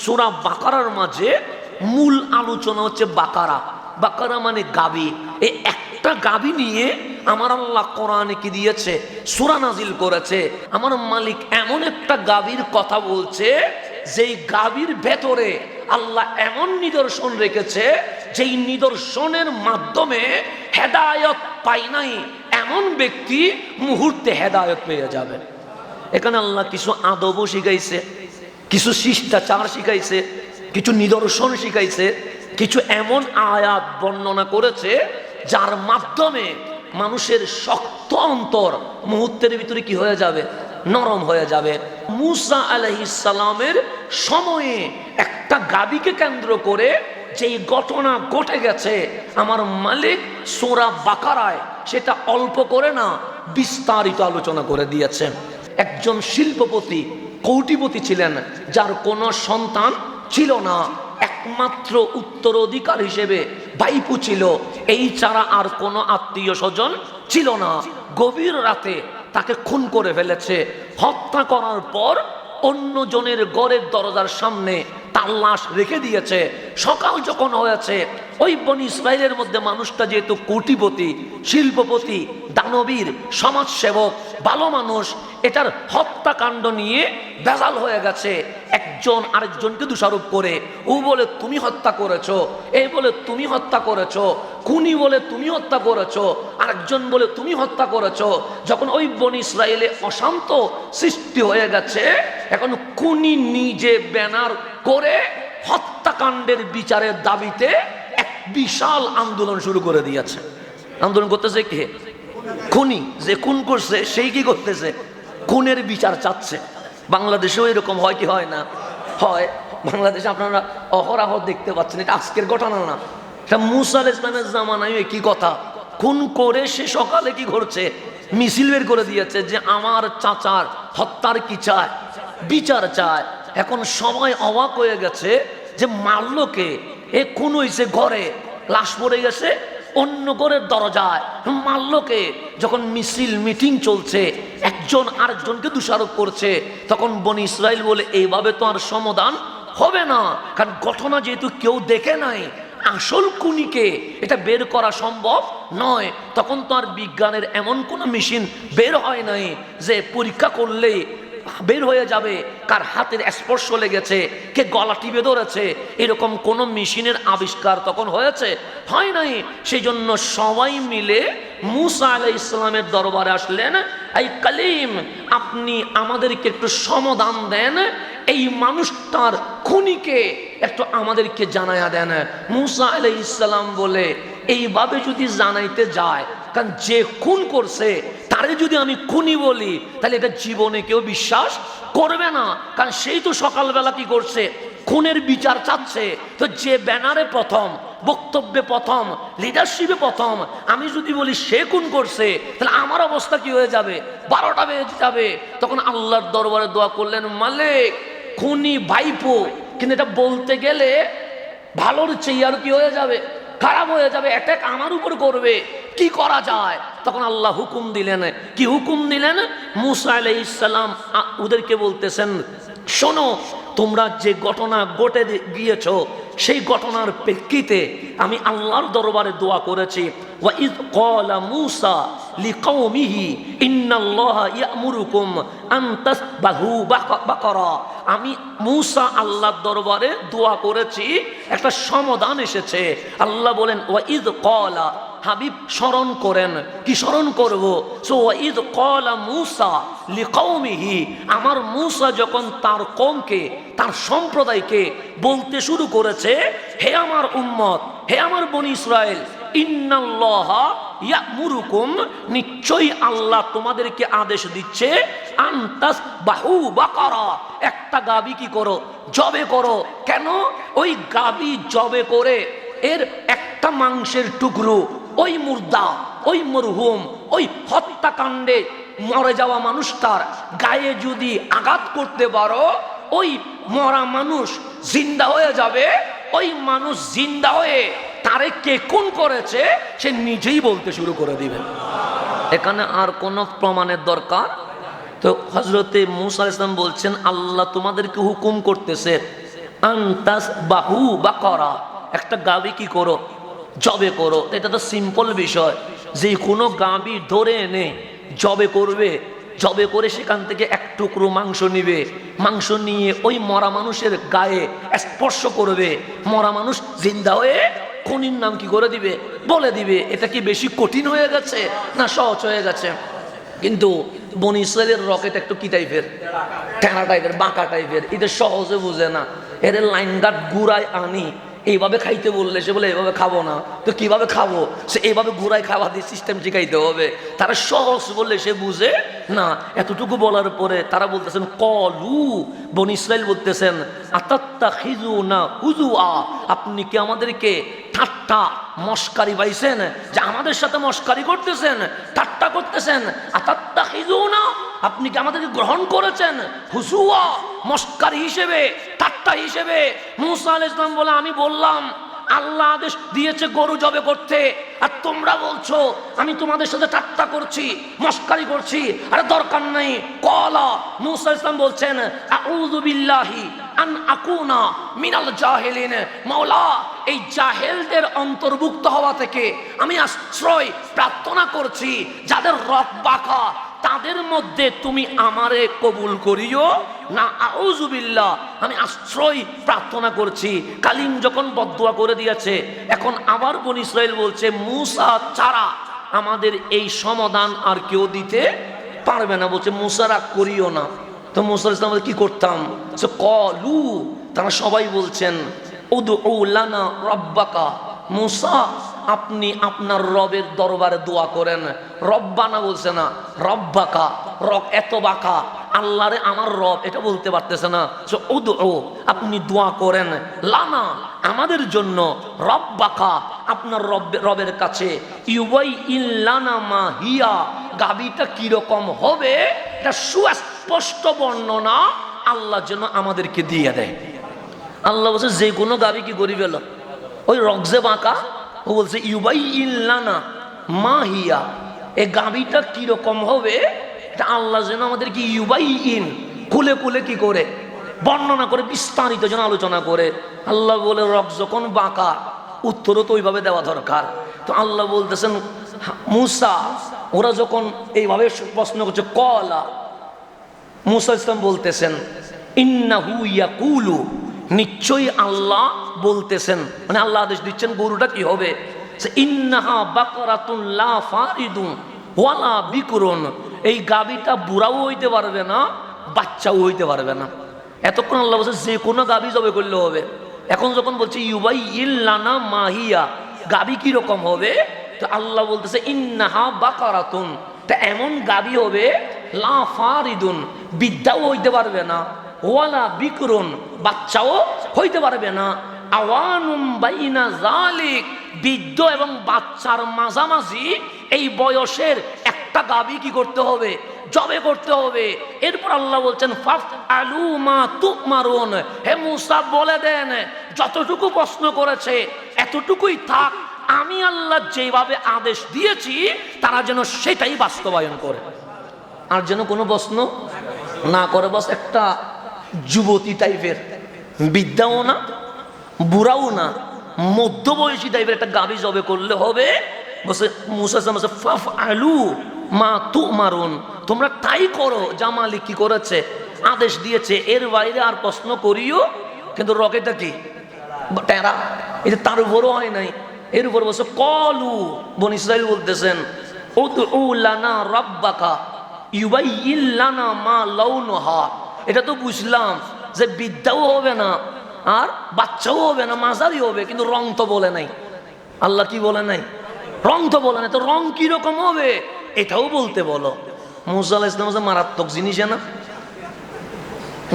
সূরা বাকারার মাঝে মূল আলোচনা হচ্ছে বাকারা। বাকারা মানে গাবি। এই একটা গাবি নিয়ে আমার আল্লাহ কোরআনে কি দিয়েছে, সূরা নাজিল করেছে। আমার মালিক এমন একটা গাবির কথা বলছে, যেই গাবির ভেতরে আল্লাহ এমন নিদর্শন রেখেছে, যেই নিদর্শনের মাধ্যমে হেদায়েত পাই নাই এমন ব্যক্তি মুহূর্তে হেদায়েত পেয়ে যাবে। এখানে আল্লাহ কিছু আদবও শিখাইছে, কিছু শিষ্টাচার শিখাইছে, কিছু নিদর্শন শিখাইছে, কিছু এমন আয়াত বর্ণনা করেছে যার মাধ্যমে মানুষের শক্ত অন্তর মুহূর্তের ভিতরে কি হয়ে যাবে, নরম হয়ে যাবে। মূসা আলাইহিস সালামের সময়ে একটা গাবিকে কেন্দ্র করে যেই ঘটনা ঘটে গেছে, আমার মালিক সূরা বাকারায় সেটা অল্প করে না, বিস্তারিত আলোচনা করে দিয়েছেন। একজন শিল্পপতি, কৌটিপতি ছিলেন, যার কোনো সন্তান ছিল না, একমাত্র উত্তরাধিকার হিসেবে ভাইপো ছিল, এই ছাড়া আর কোনো আত্মীয় স্বজন ছিল না। গভীর রাতে তাকে খুন করে ফেলেছে। হত্যা করার পর অন্য জনের ঘরের দরজার সামনে তার লাশ রেখে দিয়েছে। সকাল যখন হয়েছে, ওই বনি ইসরাইলের মধ্যে মানুষটা যেহেতু কোটিপতি, শিল্পপতি, দানবীর, সমাজসেবক, ভালো মানুষ, এটার হত্যাকাণ্ড নিয়ে বেজাল হয়ে গেছে। একজন আরেকজনকে দোষারোপ করে, ও বলে তুমি হত্যা করেছো, এই বলে তুমি হত্যা করেছো, খুনি বলে তুমি হত্যা করেছো, আরেকজন বলে তুমি হত্যা করেছো। যখন ওই বনি ইসরায়েলে অশান্ত সৃষ্টি হয়ে গেছে, এখন খুনি নিজে ব্যানার করে হত্যাকাণ্ডের বিচারের দাবিতে এক বিশাল আন্দোলন শুরু করে দিয়েছে। আন্দোলন করতেছে কে? খুনি। যে খুন করছে সেই কি করতেছে? খুনের বিচার চাচ্ছে। বাংলাদেশেও এরকম হয় কি হয় না? হয়। বাংলাদেশে আপনারা অহরহ দেখতে পাচ্ছেন, এটা আজকের ঘটনা না, এটা মূসা আলাইহিস সালামের জামানায় কি কথা। খুন করে সে সকালে কি করছে, মিছিল বের করে দিয়েছে যে আমার চাচার হত্যার কি চায়, বিচার চায়। এখন সবাই অবাক হয়ে গেছে যে মারলোকে, এ খুন হয়েছে ঘরে, লাশ পড়ে গেছে অন্য ঘরের দরজায়, মারলোকে। যখন মিছিল মিটিং চলছে, একজন আরেকজনকে দোষারোপ করছে, তখন বনি ইসরাইল বলে এইভাবে তো আর সমাধান হবে না, কারণ ঘটনা যেহেতু কেউ দেখে নাই, আসল খুনিকে এটা বের করা সম্ভব নয়। তখন তো আর বিজ্ঞানের এমন কোনো মেশিন বের হয় নাই যে পরীক্ষা করলে বের হয়ে যাবে কার হাতের স্পর্শ লেগেছে, কে গলা টিপে ধরেছে, এরকম কোন মেশিনের আবিষ্কার তখন হয়েছে, হয় নাই। সেই জন্য সবাই মিলে মূসা আলাইহিস সালামের দরবারে আসলেন, এই কালিম, আপনি আমাদেরকে একটু সমাধান দেন, এই মানুষটার খুনিকে একটু আমাদেরকে জানায়া দেন। মূসা আলাইহিস সালাম বলে, এইভাবে যদি জানাইতে যায়, কারণ যে খুন করছে তারে যদি আমি খুনি বলি, তাহলে এটা জীবনে কেউ বিশ্বাস করবে না, কারণ সেই তো সকালবেলা কি করছে, খুনের বিচার চাচ্ছে। তো যে ব্যানারে প্রথম, বক্তব্যে প্রথম, লিডারশিপে প্রথম, আমি যদি বলি সে খুন করছে, তাহলে আমার অবস্থা কি হয়ে যাবে, 12টা বেজে যাবে। তখন আল্লাহর দরবারে দোয়া করলেন, মালিক, খুনি ভাইপো, কিন্তু এটা বলতে গেলে ভালোর চেয়ে আর কি হয়ে যাবে, খারাপ হয়ে যাবে, অ্যাটাক আমার উপর করবে, কি করা যায়? তখন আল্লাহ হুকুম দিলেন। কি হুকুম দিলেন? মূসা আলাইহিস সালাম ওদেরকে বলতেছেন, শোনো, তোমরা যে ঘটনা ঘটে গিয়েছো, সেই ঘটনার প্রেক্ষিতে আমি আল্লাহর দরবারে দোয়া করেছি। ওয়া ইয ক্বালা মূসা লিকওমিহি ইন্নাল্লাহা ইয়া'মুরুকুম আন তাসবাহু বাকারা। আমি মূসা আল্লাহর দরবারে দোয়া করেছি, একটা সমাধান এসেছে। আল্লাহ বলেন, ওয়া ইয ক্বালা, হাবিব স্মরণ করেন। কি স্মরণ করব? সো ওয়া ইয ক্বালা মূসা লিকওমিহি, আমার মূসা যখন তার কওমকে, তার সম্প্রদায়কে বলতে শুরু করেছে, হে আমার উম্মত, হে আমার বনি ইসরাইল, ইন্নাল্লাহা ইয়া'মুরুকুম, নিশ্চয়ই আল্লাহ তোমাদেরকে আদেশ দিচ্ছে, আন তাসবাহু বাকারা, একটা গাবি কি করো, জবে করো। কেন? ওই গাবি জবে করে এর একটা মাংসের টুকরো ওই মুর্দা, ওই মরহুম, ওই হত্যাকাণ্ডে মরে যাওয়া মানুষটার গায়ে যদি আঘাত করতে পারো, ওই মরা মানুষ জিন্দা হয়ে যাবে। ওই মানুষ জিন্দা হয়ে তারে কে খুন করেছে সে নিজেই বলতে শুরু করে দিবে। এখানে আর কোনো প্রমাণের দরকার। তো হযরতে মূসা আলাইহিস সালাম বলছেন, আল্লাহ তোমাদেরকে হুকুম করতেছে, আনতাস বাহু বা করা, একটা গাভী কি করো, জবে করো। এটা তো সিম্পল বিষয়, যে কোনো গাভী ধরে এনে জবে করবে, জবে করে সেখান থেকে এক টুকরো মাংস নিবে, মাংস নিয়ে ওই মরা মানুষের গায়ে স্পর্শ করবে, মরা মানুষ জিন্দা হয়ে খুনির নাম কি করে দিবে, বলে দিবে। এটা কি বেশি কঠিন হয়ে গেছে না সহজ হয়ে গেছে? কিন্তু বনি ইসরাইলের রকেট একটু কি টাইপের, টেনা টাইপের, বাঁকা টাইপের, এদের সহজে বুঝে না। এদের লাইন গার্ড গুড়ায় আনি, এইভাবে খাইতে বললে সে বলে এইভাবে খাবো না, তো কিভাবে খাবো, সে এইভাবে ঘুরাই খাওয়া দিয়ে সিস্টেম শিখাইতে হবে। তারা সহজ বললে সে বুঝে না। এতটুকু বলার পরে তারা বলতেছেন কলু, বনি ইসরাইল বলতেছেন আতাত্তাখিজুনা হুজুআ, আপনি কি আমাদেরকে ঠাট্টা মস্কারি পাইছেন, যে আমাদের সাথে মস্কারি করতেছেন, ঠাট্টা করতেছেন। আতাত্তাখিজুনা, আপনি কি আমাদেরকে গ্রহণ করেছেন হুজুআ, মস্কারি হিসেবে, ঠাট্টা হিসেবে? মুসা আলাইহিস সালাম বলে, আমি বললাম আল্লাহ আদেশ দিয়েছে গরু জবে করতে, আর তোমরা বলছো আমি তোমাদের সাথে ঠাট্টা করছি, মস্কারি করছি। আরে দরকার নাই। কলা, মুসা আলাইহিস সালাম বলছেন আউযু বিল্লাহি আন আকুনা মিনাল জাহিলিন, মাওলা এই জাহেলদের অন্তর্ভুক্ত হওয়া থেকে আমি আশ্রয় প্রার্থনা করছি। যাদের রব বাঁকা তাদের মধ্যে তুমি আমারে কবুল করিও না। আউযু বিল্লাহ, আমি আশ্রয় প্রার্থনা করছি। কালিম যখন বদদুয়া করে দিয়েছে, এখন আবার বনি ইসরাইল বলছে মুসা ছাড়া আমাদের এই সমাধান আর কেউ দিতে পারবে না। বলছে মুসা রাগ করিও না। তো মুসা আলাইহিস সালাম কি করতাম? কলু, তারা সবাই বলছেন উদউ লানা রাব্বাকা, মুসা আপনি আপনার রবের দরবারে দোয়া করেন। রব্বানা বলছে না, রব্বাকা। রব এত বাঁকা, আল্লাহরে আমার রব এটা বলতে পারতেছে না। উদউ, আপনি দোয়া করেন, লানা আমাদের জন্য, রব্বাকা আপনার রবের কাছে, ইউবাই ইল্লানা মা হিয়া, গাবিটা কিরকম হবে এটা সুস্পষ্ট বর্ণনা আল্লাহ যেন আমাদেরকে দিয়ে দেয়। আল্লাহ বলছে যে কোনো গাবি কি গরিব এলো, ওই রগজে বাঁকা, ও বলছে ইউবাই ইল্লানা মা হিয়া, এই গাবিটা কিরকম হবে এটা আল্লাহ যেন আমাদেরকে ইউবাই ইন, খুলে খুলে কি করে বর্ণনা করে, বিস্তারিত যেন আলোচনা করে। আল্লাহ বলে রগ যখন বাঁকা, উত্তরও তো ওইভাবে দেওয়া দরকার। তো আল্লাহ বলতেছেন মুসা, ওরা যখন এইভাবে প্রশ্ন করছে, কলা, মুসা ইসলাম বলতেছেন ইন্নাহু ইয়াকুলু, নিশ্চয়ই আল্লাহ বলতেছেন, মানে আল্লাহ আদেশ দিচ্ছেন গরুটা কি হবে। ইন্নাহা বাকরাতুন লা ফারিদুন ওয়ালা বিকুরুন, এই গাবিটা বুড়াও হইতে পারবে না, বাচ্চাও হইতে পারবে না। এতক্ষণ আল্লাহ বলছে যে কোনো গাবি জবে করলে হবে। এখন যখন বলছে ইউবাই ইল্লানা মাহিয়া, গাবি কি রকম হবে, তো আল্লাহ বলতেছে ইন্নাহা বাকারাতুন, তা এমন গাবি হবে লা ফারিদুন, বিদ্যাও হইতে পারবে না, ওয়ালা বিকরুন, বাচ্চাও হইতে পারবে না, আওয়ানুম বাইনা জালিক, বৃদ্ধ এবং বাচ্চার মাঝামাঝি এই বয়সের একটা গাবি কি করতে হবে, জবে করতে হবে। এরপর আল্লাহ বলছেন ফাফ আলু মা তুমারুন, হে মুসা বলে দেন যতটুকু প্রশ্ন করেছে এতটুকুই থাক, আমি আল্লাহ যেভাবে আদেশ দিয়েছি তারা যেন সেটাই বাস্তবায়ন করে, আর যেন কোনো প্রশ্ন না করে। বাস একটা যুবতী টাইপের, বিদ্যাও না বুড়াও না, মধ্যবয়সী টাইপের একটা গাবি জবে করলে হবে। বসে মুসা বলছে ফাফ আলু মা তুমারুন, তোমরা তাই করো যা মালিক কি করেছে, আদেশ দিয়েছে, এর বাইরে আর প্রশ্ন করিও। কিন্তু রকেটটা কি টেরা, এটা তার উপরও হয় নাই। এর উপর বসে কলু, বনি ইসরাইল বলতেছেন উদউ লানা রাব্বাকা ইউবাইয়িন লানা মা লাউনুহা, এটা তো বুঝলাম যে বিদ্যাও হবে না আর বাচ্চাও হবে না, মাঝারি হবে, কিন্তু রং তো বলে নাই। আল্লাহ কি বলে নাই, রং তো বলে নাই, তো রং কি রকম হবে এটাও বলতে বলো। মুসা আলাইহিস সালাম মারাত্মক জিনিস না,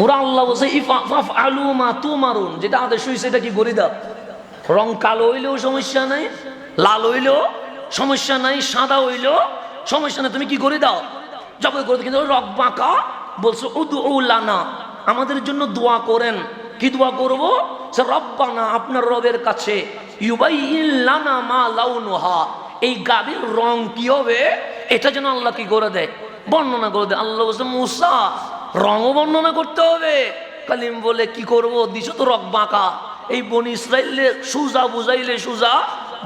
ওরা আল্লাহ বলছে ইফাফ আলু মা তুমারুন, যেটা আদেশ হয়েছে এটা কি করে দাও। রং কালো হইলেও সমস্যা নাই, লাল হইলেও সমস্যা নাই, সাদা হইলেও সমস্যা নাই, তুমি কি করে দাও, জবে করে দাও। কিন্তু রক বাঁকা বলছে উদউ লানা, আমাদের জন্য দোয়া করেন। কি দোয়া করবো, সে রব্বানা আপনার রবের কাছে, ইউবাইয়িন লানা মা লাউনুহা, এই গাবির রং কি হবে এটা যেন আল্লাহ কি করে দেয়, বর্ণনা করে দেয়। আল্লাহ বলছে মুসা রঙও বর্ণনা করতে হবে, কালিম বলে কি করব, দিছ তো রক বাঁকা। এই বনি ইসরাইলে সুজা বুঝাইলে সুজা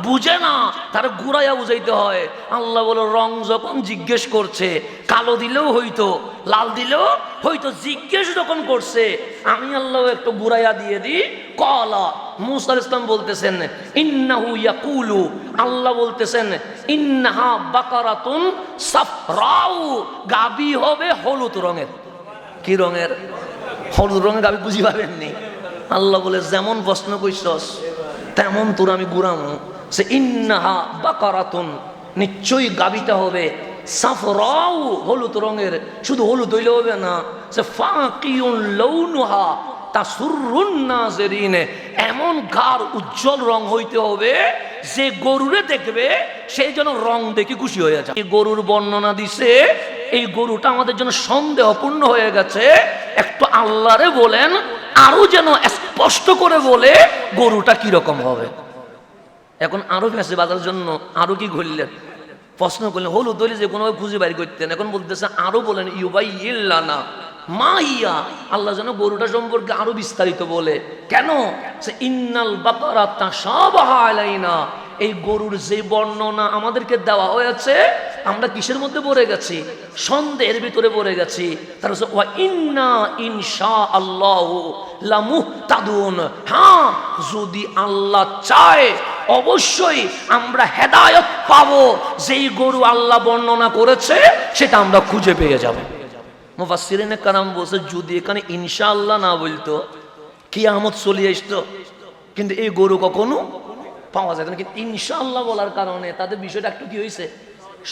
বুঝে না, তারা ঘুরাইয়া বুঝাইতে হয়। আল্লাহ বলে রং যখন জিজ্ঞেস করছে, কালো দিলেও হইতো লাল দিলেও হইতো, জিজ্ঞেস যখন করছে আমি আল্লাহ একটু ঘুরাইয়া দিয়ে দিই। কলা মুসা আলাইহিস সালাম বলতেছেন ইন্নাহু ইয়াকুলু, আল্লাহ বলতেছেন ইন্নাহা বাকারাতুন সাফরাউ, গাবি হবে হলুদ রঙের। কি রঙের? হলুদ রঙের গাবি বুঝি পাবেননি। আল্লাহ বলে যেমন প্রশ্ন কইছস তেমন তোর আমি ঘুরামো। সে ইন্নাহা বাকারাতুন, নিশ্চয়ই গাবিটা হবে সাফরাউ, হলুদ রঙের। শুধু হলুদ হইলে হবে না, সে ফাকিউন লাউনুহা তাসুররুন নাজিরিন, এমন গাঢ় উজ্জ্বল রং হইতে হবে যে গরুরে দেখবে সেই যেন রং দেখে খুশি হয়ে যায়। এই গরুর বর্ণনা দিছে, এই গরুটা আমাদের জন্য সন্দেহপূর্ণ হয়ে গেছে। একটু আল্লাহরে বলেন আরো যেন স্পষ্ট করে বলে গরুটা কিরকম হবে। এখন আরো ফেঁসে বাজার জন্য আরো কি ঘুরলেন, প্রশ্ন করলেন হলুদ দলি যে কোনো খুঁজে বাইর করতেন। এখন বলতেছে আরো বলেন ইউবাই ইল্লানা মা ইয়া, আল্লাহ যেন গরুটা সম্পর্কে আরো বিস্তারিত বলে। কেন? সে ইন্নাল বাকারা তাশাবাহা আলাইনা, এই গরুর যে বর্ণনা আমাদেরকে দেওয়া হয়েছে আমরা কিসের মধ্যে পড়ে গেছি? সন্দেহের ভিতরে পড়ে গেছি। তার ওয়া ইন্না ইনশাআল্লাহু লামুহতাদুন, হ্যাঁ যদি আল্লাহ চায় অবশ্যই আমরা হেদায়েত পাবো। যেই গরু আল্লাহ বর্ণনা করেছে সেটা আমরা খুঁজে পেয়ে যাব। মুফাসসিরিনে কারাম বলছে যদি এখানে ইনশাআল্লাহ না বলতো কিয়ামত চলে আসতো, কিন্তু এই গরু কখনো পাওয়া যায় না। কিন্তু ইনশাআল্লাহ বলার কারণে তাদের বিষয়টা একটু কি হয়েছে,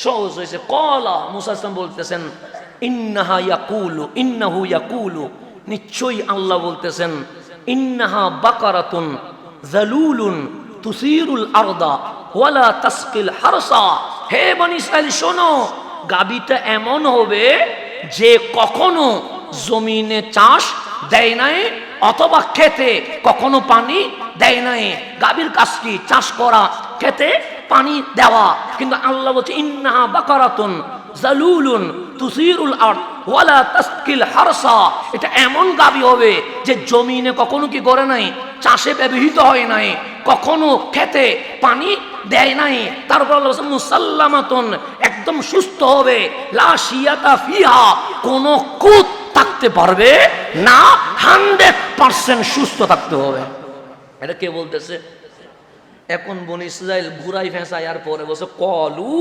সহজ হয়েছে। কলা মুসা আলাইহিস সালাম বলতেছেন ইন্নাহা ইয়াকুলু, ইন্নাহু ইয়াকুলু, নিশ্চয়ই আল্লাহ বলতেছেন ইন্নাহা বাকারাতুন যালুলুন তুসিরুল আরদা ওয়ালা তাসকিল হারসা। হে বনি ইসরাইল শোনো, গাবিটা এমন হবে যে কখনো জমিনে চাষ দেয় নাই অথবা খেতে কখনো পানি দেয় নাই। গাভীর কাজ কি? চাষ করা, খেতে পানি দেওয়া। কিন্তু আল্লাহ বলছে ইন্নাহা বাকারাতুন যালুলুন তুসিরুল আরদ ওয়ালা তাসকিল হারসা, এটা এমন গাভী হবে যে জমিনে কখনো কি করে নাই, চাষে ব্যবহৃত হয় নাই, কখনো খেতে পানি দেয় নাই। তারপর আল্লাহ বলছে মুসাল্লামাতুন, একদম সুস্থ হবে, লা শিয়াতা ফিহা, কোনো কুত থাকতে পারবে না, 100% সুস্থ থাকতে হবে। এটা কে বলতেছে? এখন বনি ইসরাইল ঘুরাই ফেঁসায় আর পরে বলছে কলু,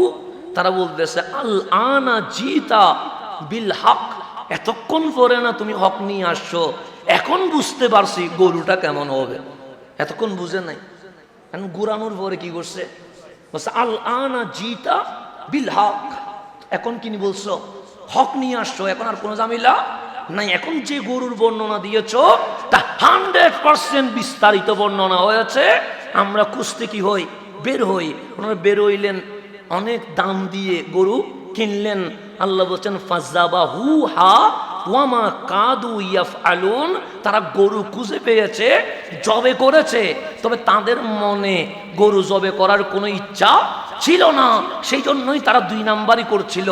তারা বলতেছে আল আনা জিতা বিল হক, এতক্ষণ পরে না তুমি হক নিয়ে আসছো, এখন বুঝতে পারছি গরুটা কেমন হবে। এতক্ষণ বুঝে নাই, এখন ঘুরানোর পরে কি করছে? বলছে আল আনা জিতা বিল হক, এখন কি বলছো? হক নিয়ে আসছো, এখন আর কোনো ঝামেলা নাই। এখন যে গরুর বর্ণনা দিয়েছো তা 100% বিস্তারিত বর্ণনা হয়েছে। আমরা খুঁজতে কি হই, বের হই। ওনারা বের হইলেন, অনেক দাম দিয়ে গরু কিনলেন। আল্লাহ বলছেন ফাযাবাহু হা ওয়ামা কাদু ইয়াফআলুন, তারা গরু খুঁজে পেয়েছে, জবে করেছে, তবে তাদের মনে গরু জবে করার কোনো ইচ্ছা ছিল না। সেই জন্যই তারা 2 নাম্বারই করছিল,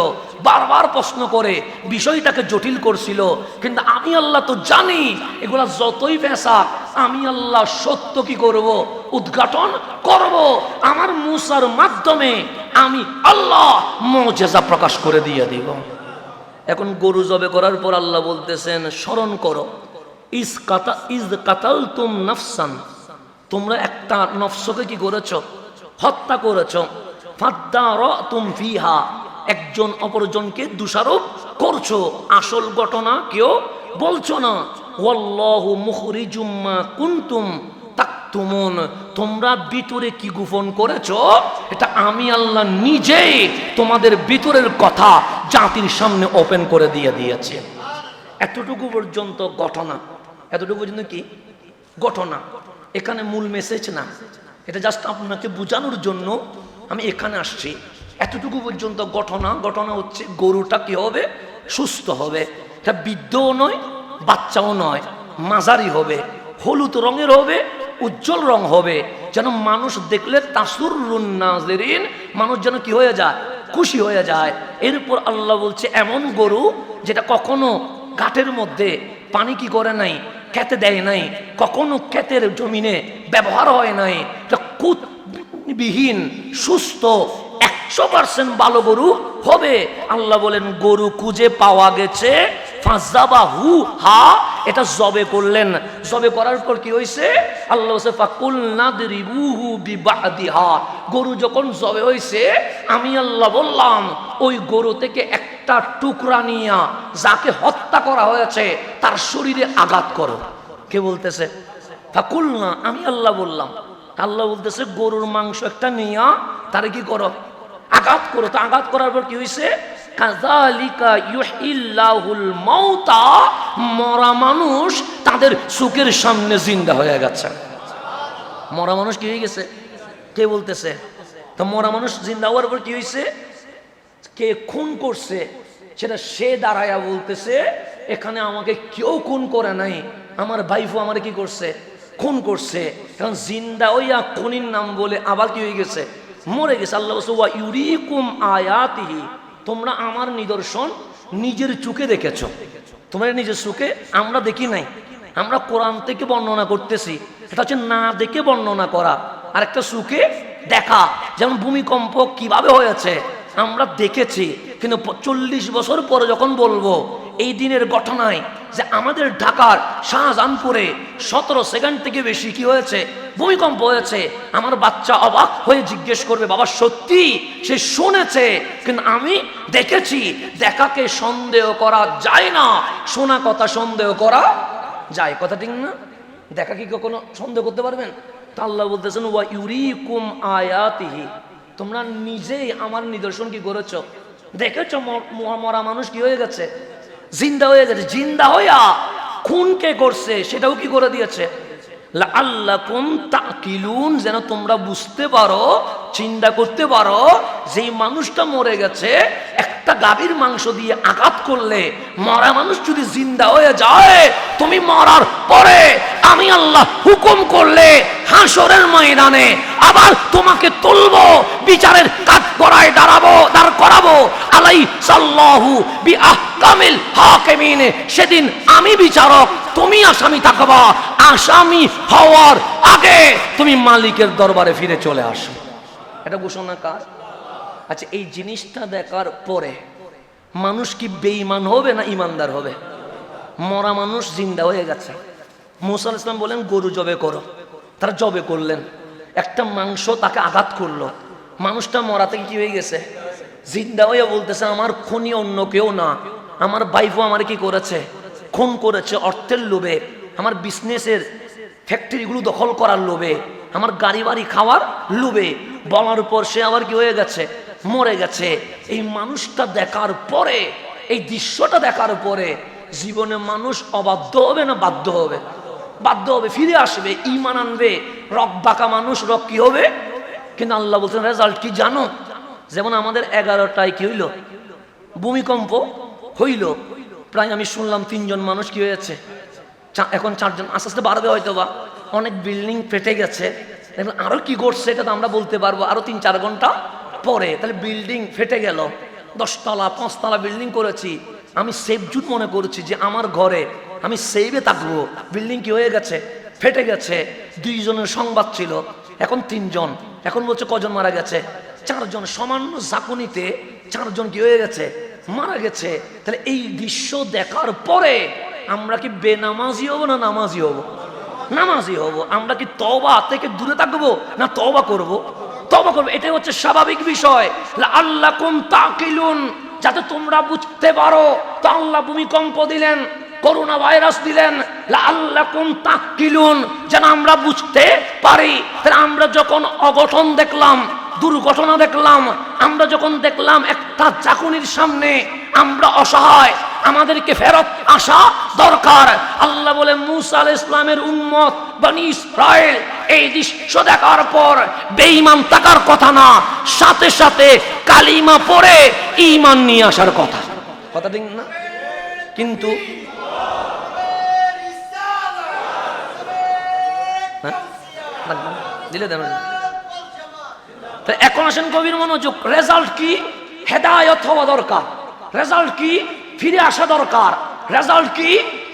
বারবার প্রশ্ন করে বিষয়টাকে জটিল করছিল। কিন্তু আমি আল্লাহ তো জানি এগুলা যতই পেশা, আমি আল্লাহ সত্য কি করব, উদ্ঘাটন করব। আমার মুসার মাধ্যমে আমি আল্লাহ মুজিজা প্রকাশ করে দিয়ে দিব। এখন গরু জবে করার পর আল্লাহ বলতেছেন স্মরণ করো ইজ কাতালতুম নাফসান, তোমরা একটা নফসকে কি করেছো, হত্যা করেছো। ফাদ্দারাতুম ফিহা, একজন অপরজনকে দোষারোপ করছো, আসল ঘটনা কেউ বলছো না। ওয়াল্লাহু মুখরিজুম মা কুনতুম তাকতুমুন, তোমরা ভিতরে কি গোপন করেছো এটা আমি আল্লাহ নিজেই তোমাদের ভিতরের কথা জাতির সামনে ওপেন করে দিয়ে দিয়েছে। এতটুকু পর্যন্ত ঘটনা, এতটুকু পর্যন্ত কি ঘটনা, এখানে মূল মেসেজ না, এটা জাস্ট আপনাকে বোঝানোর জন্য আমি এখানে আসছি। এতটুকু পর্যন্ত ঘটনা, ঘটনা হচ্ছে গরুটা কি হবে, সুস্থ হবে। এটা বৃদ্ধও নয় বাচ্চাও নয়, মাঝারি হবে, হলুদ রঙের হবে, উজ্জ্বল রং হবে, যেন মানুষ দেখলে তাসুররুন নাজিরিন, মানুষ যেন কি হয়ে যায়, খুশি হয়ে যায়। এরপর আল্লাহ বলছে এমন গরু যেটা কখনো ঘাটের মধ্যে পানি কি করে নাই, খেতে দেয় নাই, কখনো ক্ষেতের জমিনে ব্যবহার হয় নাই, বিহীন সুস্থ 100% ভালো গরু হবে। আল্লাহ বলেন গরু খুঁজে পাওয়া গেছে, ফাযাবাহু হা, এটা জবে করলেন। জবে করার পর কি হয়েছে? আল্লাহ বলছে ফাকুল নাদরিবুহু বিবাদিহা, গরু যখন জবে হয়েছে আমি আল্লাহ বললাম ওই গরু থেকে একটা টুকরা নিয়া যাকে হত্যা করা হয়েছে তার শরীরে আঘাত করো। কে বলতেছে? ফাকুল না, আমি আল্লাহ বললাম। আল্লাহ বলতেছে গরুর মাংস একটা নিয়া তারে কি করো? আঘাত করো। তো আঘাত করার পর কি হয়েছে? কাযালিকা ইউহিল্লাহুল মাউতা, মরা মানুষ তাদের চোখের সামনে জিন্দা হয়ে গেছে। মরা মানুষ কি হয়ে গেছে? কে বলতেছে? তো মরা মানুষ জিন্দা হওয়ার পর কি হয়েছে? কে খুন করছে সেটা সে দাঁড়ায়া বলতেছে এখানে আমাকে কেউ খুন করে নাই, আমার ভাইফু আমারে কি করছে? খুন করছে। এখন জিন্দা হইয়া খুনির নাম বলে আবার কি হয়ে গেছে? মরে গেছে। আল্লাহ বলছে ওয়া ইউরিকুম আয়াতিহি, তোমরা আমার নিদর্শন নিজের চোখে দেখেছো। তোমরা নিজের চোখে, আমরা দেখি নাই, আমরা কোরআন থেকে বর্ণনা করতেছি। এটা হচ্ছে না দেখে বর্ণনা করা, আর একটা চোখে দেখা। যেমন ভূমিকম্প কিভাবে হয়েছে আমরা দেখেছি, কিন্তু 40 বছর পরে যখন বলবো এই দিনের ঘটনায় যে আমাদের ঢাকার শাহজাহানপুরে 17 সেকেন্ড থেকে বেশি কি হয়েছে? ভূমিকম্প হয়েছে, আমার বাচ্চা অবাক হয়ে জিজ্ঞেস করবে বাবা সত্যি? সে শুনেছে কিন্তু আমি দেখেছি। দেখাকে সন্দেহ করা যায় না, শোনা কথা সন্দেহ করা যায়। কথা ঠিক না? দেখা কি কখনো সন্দেহ করতে পারবেন? তা আল্লাহ বলতেছেন ওয়া ইউরিকুম আয়াতিহি, তোমরা নিজেই আমার নিদর্শন কি করেছো? দেখেছো মরা মানুষ কি হয়ে গেছে? জিন্দা হয়ে গেছে। জিন্দা হইয়া খুন কে করছে সেটাও কি করে দিয়েছে? লাআল্লাকুম তাকিলুন, যেন তোমরা বুঝতে পারো, চিন্তা করতে পারো যেই মানুষটা মরে গেছে একটা গাভীর মাংস দিয়ে আঘাত করলে মরা মানুষ যদি জিন্দা হয়ে যায়, তুমি মরার পরে আমি আল্লাহ হুকুম করলে হাসরের ময়দানে আবার তোমাকে তুলবো, বিচারের কাঠ গড়ায় দাঁড় করাবো। আলাইসাল্লাহু বিআহকামিল হাকিমিন, সেদিন আমি বিচারক, তুমি আসামি থাকবা। আসামি হওয়ার আগে তুমি মালিকের দরবারে ফিরে চলে আসো। এটা ঘোষণা কার? আচ্ছা, এই জিনিসটা দেখার পরে মানুষ কি বেঈমান হবে না ইমানদার হবে? মরা মানুষ জিন্দা হয়ে গেছে। মুসা আলাইহিস সালাম বলেন গরু জবে করো, তারা জবে করলেন। একটা মাংস তাকে আঘাত করলো, মানুষটা মরা থেকে কি হয়ে গেছে? জিন্দা হয়ে বলতেছে আমার খুনি অন্য কেউ না, আমার ভাইফো আমার কি করেছে? খুন করেছে অর্থের লোভে, আমার বিজনেসের ফ্যাক্টরিগুলো দখল করার লোভে, আমার গাড়ি বাড়ি খাওয়ার লোভে। বলার পর সে আবার কি হয়ে গেছে? মরে গেছে। এই মানুষটা দেখার পরে, এই দৃশ্যটা দেখার পরে জীবনে মানুষ অবাধ্য হবে না বাধ্য হবে? বাধ্য হবে, ফিরে আসবে, ঈমান আনবে। রক বাঁকা মানুষ রক কি হবে? কিন্তু আল্লাহ বলছেন রেজাল্ট কি জানো? যেমন আমাদের 11টায় কি হইল? ভূমিকম্প হইল। প্রায় আমি শুনলাম 3 জন মানুষ কি হয়েছে, এখন 4 জন, আস্তে আস্তে বাড়বে হয়তো বা। অনেক বিল্ডিং ফেটে গেছে, আরো কি ঘটছে এটা তো আমরা বলতে পারবো আরো 3-4 ঘন্টা পরে। তাহলে বিল্ডিং ফেটে গেল, 10 তলা 5 তলা বিল্ডিং করেছি, আমি সেফ জুট মনে করছি যে আমার ঘরে আমি সেভে থাকবো। বিল্ডিং কি হয়ে গেছে? ফেটে গেছে। 2 জনের সংবাদ ছিল, এখন 3 জন। এখন বলছে কজন মারা গেছে? 4 জন। সামান্য ঝাঁকুনিতে 4 জন কি হয়ে গেছে? মারা গেছে। তাহলে এই দৃশ্য দেখার পরে আমরা কি বেনামাজি হব না নামাজি হব? নামাজি হব। আমরা কি তওবা থেকে দূরে থাকবো না তওবা করব? তওবা করব। এটাই হচ্ছে স্বাভাবিক বিষয়। লাআল্লাকুম তাকিলুন, যাতে তোমরা বুঝতে পারো। তো আল্লাহ ভূমিকম্প দিলেন, করোনা ভাইরাস দিলেন, লাআল্লাকুম তাকিলুন, যেন আমরা বুঝতে পারি। তাহলে আমরা যখন অঘটন দেখলাম, দুর্ঘটনা দেখলাম, আমরা যখন দেখলাম একটা ঝাঁকুনির সামনে আমরা অসহায়, আমাদেরকে ফেরত আসা দরকার। আল্লাহ বলে মুসা আলাইহিস সালামের উম্মত বনি ইসরাইল এই দৃশ্য দেখার পর বেঈমান থাকার কথা না, সাথে সাথে কালিমা পড়ে ঈমান নিয়ে আসার কথা। কথা ঠিক না? কিন্তু দিলে দেন। এখন আসেন গভীর মনোযোগ। রেজাল্ট কি? হেদায়েত হওয়া দরকার। রেজাল্ট কি? ফিরে আসা দরকার। রেজাল্ট কি?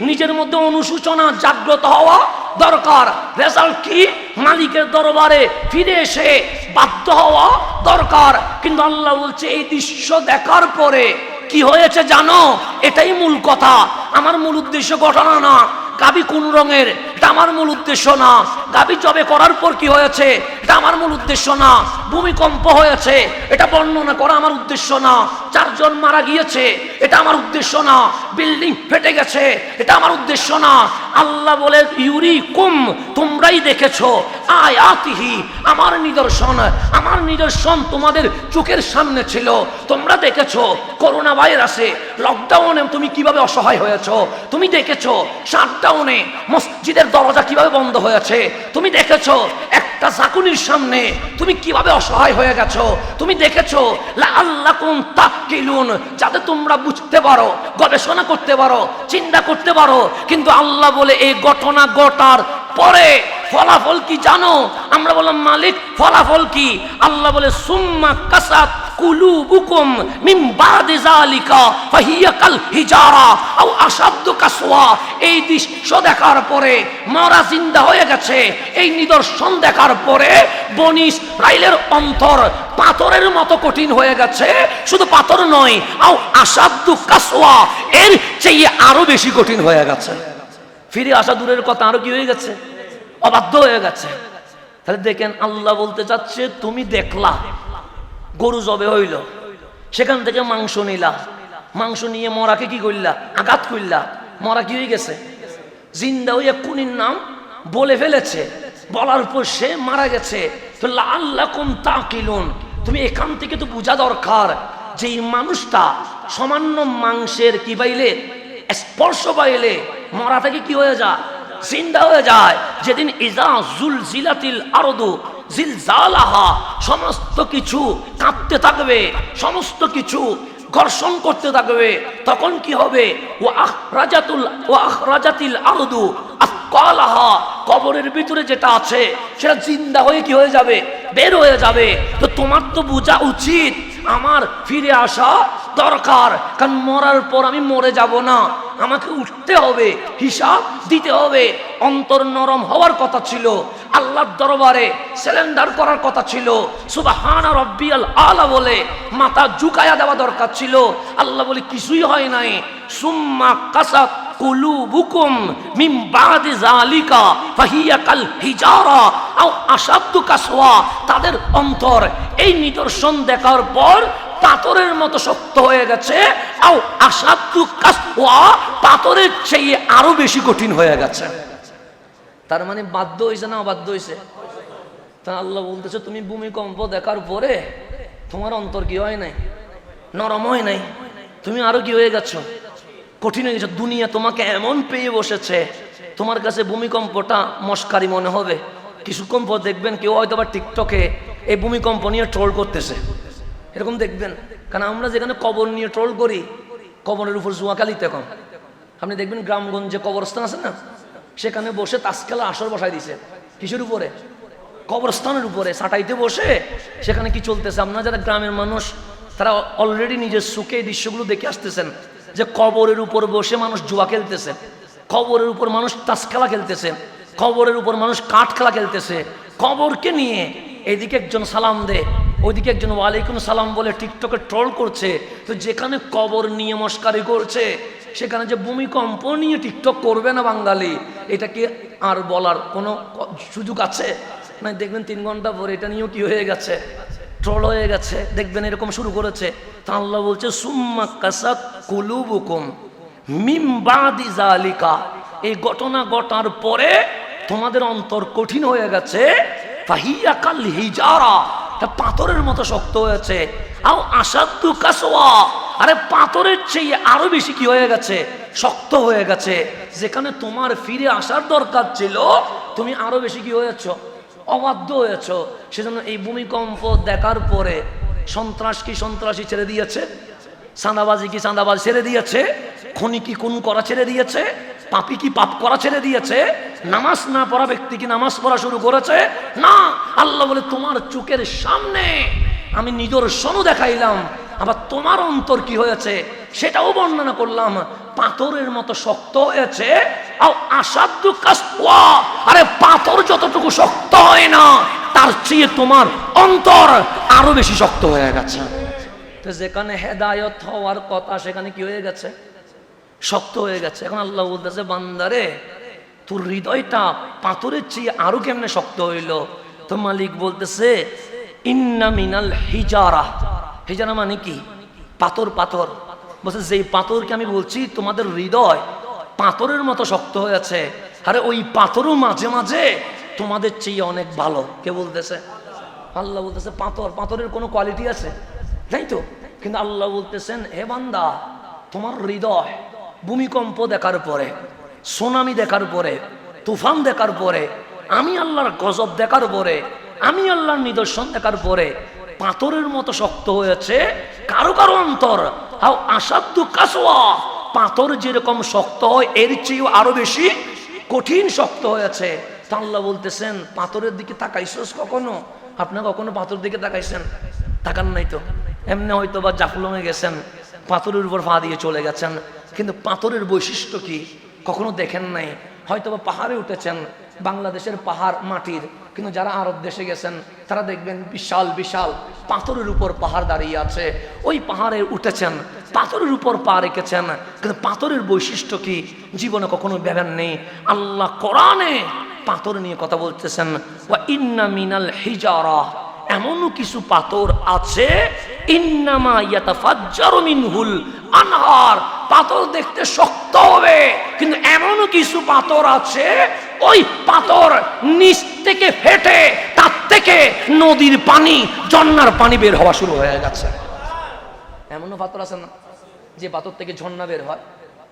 নিজের মধ্যে অনুশোচনা জাগ্রত হওয়া দরকার। রেজাল্ট কি? মালিকের দরবারে ফিরে এসে বাধ্য হওয়া দরকার। কিন্তু আল্লাহ বলছে এই দৃশ্য দেখার পরে কি হয়েছে জানো? এটাই মূল কথা। আমার মূল উদ্দেশ্য ঘটনা না গাবি কোন রঙের, এটা আমার মূল উদ্দেশ্য না। গাবি জবে করার পর কি হয়েছে, এটা আমার মূল উদ্দেশ্য না। ভূমিকম্প হয়েছে, এটা বর্ণনা করা আমার উদ্দেশ্য না। 4 জন মারা গিয়েছে, এটা আমার উদ্দেশ্য না। বিল্ডিং ফেটে গেছে, এটা আমার উদ্দেশ্য না। আল্লাহ বলে ইউরিকুম, তোমরাই দেখেছো আয়াতিহি, আমার নিদর্শন। আমার নিদর্শন তোমাদের চোখের সামনে ছিল, তোমরা দেখেছো। করোনা ভাইরাসে, লকডাউনে তুমি কিভাবে অসহায় হয়েছো, তুমি দেখেছো। শাটডাউনে মসজিদের দরজা কিভাবে বন্ধ হয়েছে, তুমি দেখেছো। একটা ঝাঁকুনির সামনে তুমি কিভাবে অসহায় হয়ে গেছো, তুমি দেখেছো। লাআল্লাকুম তাকিলুন, যাতে তোমরা বুঝতে পারো, গবেষণা করতে পারো, চিন্তা করতে পারো। কিন্তু আল্লাহ বলে এই ঘটনা ঘটার পরে ফলাফল কি জানো? আমরা বললাম মালিক ফলাফল কি? আল্লাহ বলে সুম্মা কাসাত কুলুবুকুম মিন বাদি যালিকা ফাহিয়া কাল হিজারা আও আশাদ্দু কাসওয়া। এই দৃশ্য দেখার পরে মরা জিন্দা হয়ে গেছে, এই নিদর্শন দেখার পরে বনি ইসরাইলের অন্তর পাথরের মতো কঠিন হয়ে গেছে। শুধু পাথর নয়, আও আশাদ্দু কাসওয়া, এর চেয়ে আরো বেশি কঠিন হয়ে গেছে। ফিরে আসা দূরের কথা, আরো কি হয়ে গেছে? অবাধ্য হয়ে গেছে। তাহলে দেখেন আল্লাহ বলতে চাচ্ছে তুমি দেখলা গরু জবে হইল, সেখান থেকে মাংস নিলা, মাংস নিয়ে মরাকে কি করলা? আঘাত করলা। মরা কি হয়ে গেছে? জিন্দা হইয়া কুনির নাম বলে ফেলেছে, বলার পর সে মারা গেছে। তো লাআল্লাকুম তাকিলুন, তুমি এখান থেকে তো বোঝা দরকার যে এই মানুষটা সামান্য মাংসের কি পাইলে, স্পর্শ পাইলে মরা থেকে কি হয়ে যায়? জিন্দা হয়ে যায়। যেদিন ইজা জুলজিলাতিল আরদু জিলজালাহা, সমস্ত কিছু কাঁপতে থাকবে, সমস্ত কিছু ঘর্ষণ করতে থাকবে, তখন কি হবে? ওয়া আখরাজাতিল আরদু আসকালাহা, কবরের ভিতরে যেটা আছে সেটা জিন্দা হয়ে কি হয়ে যাবে? বের হয়ে যাবে। তো তোমার তো বোঝা উচিত আমার ফিরে আসা দরকার, কারণ মরার পর আমি মরে যাব না, আমাকে উঠতে হবে, হিসাব দিতে হবে। অন্তর নরম হওয়ার কথা ছিল, আল্লাহর দরবারে সিলিন্ডার করার কথা ছিল, সুবহানা রাব্বিয়াল আলা বলে মাথা ঝুঁকায়া দেওয়া দরকার ছিল। আল্লাহ বলে কিছুই হয় নাই। সুম্মা কাসাত কুলুবুকুম মিন বাদি যালিকা ফাহিয়া কাল হিজারা আও আশাদ্দু কাসওয়া, তাদের অন্তর এই নিদর্শন দেখার পর পাথরের মতো শক্ত হয়ে গেছে। আও আশাদ্দু কাসওয়া, পাথরের চেয়ে আরো বেশি কঠিন হয়ে গেছে। তার মানে বাধ্য হয়েছে না অবাধ্য হয়েছে? তা আল্লাহ বলতেছে তুমি ভূমিকম্প দেখার পরে তোমার অন্তর কি হয় নাই? নরম হয় নাই, তুমি আরো কি হয়ে গেছো? কঠিন হয়ে গেছে। দুনিয়া তোমাকে এমন পেয়ে বসেছে, তোমার কাছে ভূমিকম্পটা মস্কারি মনে হবে। কিছুক্ষণ পর দেখবেন কেউ হয়তো আবার টিকটকে এই ভূমিকম্প নিয়ে ট্রোল করতেছে, এরকম দেখবেন। কারণ আমরা যেখানে কবর নিয়ে ট্রোল করি, কবরের উপর জুয়াকালিতে কম। আপনি দেখবেন গ্রামগঞ্জে কবরস্থান আছে না, সেখানে বসে তাস খেলা আসর বসাই দিছে। কিসের উপরে? কবরস্থানের উপরে সাটাইতে বসে সেখানে কি চলতেছে? আপনারা যারা গ্রামের মানুষ তারা অলরেডি নিজের সুখে এই দৃশ্যগুলো দেখে আসতেছেন, যে কবরের উপর বসে মানুষ জুয়া খেলতেছে, কবরের উপর মানুষ তাস খেলা খেলতেছে, কবরের উপর মানুষ কাঠ খেলা খেলতেছে। কবরকে নিয়ে এইদিকে একজন সালাম দে, ওইদিকে একজন ওয়ালাইকুম সালাম বলে টিকটকে ট্রোল করছে। তো যেখানে কবর নিয়ে মস্কারি করছে, সেখানে যে ভূমিকম্প নিয়ে টিকটক করবে না বাঙালি, এটাকে আর বলার কোনো সুযোগ আছে না? দেখবেন 3 ঘন্টা পরে এটা নিয়েও কি হয়ে গেছে? ট্রোল হয়ে গেছে। দেখবেন এরকম শুরু করেছে। তা আল্লাহ বলছে সুম্মা কাসাত কুলুবুকুম মিন বাদি যালিকা, এই ঘটনা ঘটার পরে তোমাদের অন্তর কঠিন হয়ে গেছে। ফাহিয়া কাল হিজারা, পাথরের মতো শক্ত হয়েছে। আও আশাদ্দু কাসওয়া, আরে পাথরের চেয়ে আরো বেশি কি হয়ে গেছে? শক্ত হয়ে গেছে। যেখানে তোমার ফিরে আসার দরকার ছিল, তুমি আরো বেশি কি হয়েছ? অবাধ্য হয়েছ। সেজন্য এই ভূমিকম্প দেখার পরে সন্ত্রাস কি সন্ত্রাসী ছেড়ে দিয়েছে, চাঁদাবাজি কি চাঁদাবাজি ছেড়ে দিয়েছে, খুনি কি খুন করা ছেড়ে দিয়েছে, পাপী কি পাপ করা ছেড়ে দিয়েছে, নামাজ না পড়া ব্যক্তি কি নামাজ পড়া শুরু করেছে? না। আল্লাহ বলে তোমার চোখের সামনে আমি নিদর্শনও দেখাইলাম, আবার তোমার অন্তর কি হয়েছে সেটাও বর্ণনা করলাম। পাথরের মতো শক্ত হয়েছে। আসাদু কাসওয়া, আরে পাথর যতটুকু শক্ত হয় না তার চেয়ে তোমার অন্তর আরো বেশি শক্ত হয়ে গেছে। তো যেখানে হেদায়েত হওয়ার কথা সেখানে কি হয়ে গেছে? শক্ত হয়ে গেছে। এখন আল্লাহ বলতেছে, বান্দারে তোর হৃদয়টা পাথরের চেয়ে আরো কেমনে শক্ত হইল? তো মালিক বলতেছে, ইন্না মিনাল হিজারা। হিজারা মানে কি? পাথর। পাথর বলছে, যেই পাথরকে আমি বলছি তোমাদের হৃদয় পাথরের মতো শক্ত হয়েছে, আরে ওই পাথরও মাঝে মাঝে তোমাদের চেয়ে অনেক ভালো। কে বলতেছে? আল্লাহ বলতেছে পাথর। পাথরের কোনো কোয়ালিটি আছে? তাই তো। কিন্তু আল্লাহ বলতেছেন, হে বান্দা, তোমার হৃদয় ভূমিকম্প দেখার পরে, সুনামি দেখার পরে, তুফান দেখার পরে, আমি আল্লাহর গজব দেখার পরে, আমি আল্লাহর নিদর্শন দেখার পরে পাথরের মতো শক্ত হয়েছে কারো কারো অন্তর। আসাদু কাসওয়া, পাথর যেরকম শক্ত হয় এর চেয়েও আরো বেশি কঠিন শক্ত হয়েছে। তা আল্লাহ বলতেছেন, পাথরের দিকে তাকাইছস কখনো? আপনার কখনো পাথর দিকে তাকাইছেন? তাকান নাই তো। এমনি হয়তো বা জাফলংয়ে গেছেন, পাথরের উপর পা দিয়ে চলে গেছেন, কিন্তু পাথরের বৈশিষ্ট্য কি কখনো দেখেন নাই। হয়তো বা পাহাড়ে উঠেছেন, বাংলাদেশের পাহাড় মাটির, কিন্তু যারা আরব দেশে গেছেন তারা দেখবেন বিশাল বিশাল পাথরের উপর পাহাড় দাঁড়িয়ে আছে। ওই পাহাড়ে উঠেছেন, পাথরের উপর পা রেখেছেন, কিন্তু পাথরের বৈশিষ্ট্য কি জীবনে কখনো ভেবেন নেই। আল্লাহ কোরআনে পাথর নিয়ে কথা বলতেছেন, ওয়া ইন্না মিনাল হিজারা, এমনও কিছু পাথর আছে, ইন্নামা ইয়াতাফাজ্জারু মিনহুল আনহার, পাথর দেখতে শক্ত হবে, কিন্তু এমনও কিছু পাথর আছে ওই পাথর নিচ থেকে ফেটে তার থেকে নদীর পানি, ঝর্ণার পানি বের হওয়া শুরু হয়ে গেছে। এমনও পাথর আছে না যে পাথর থেকে ঝর্ণা বের হয়?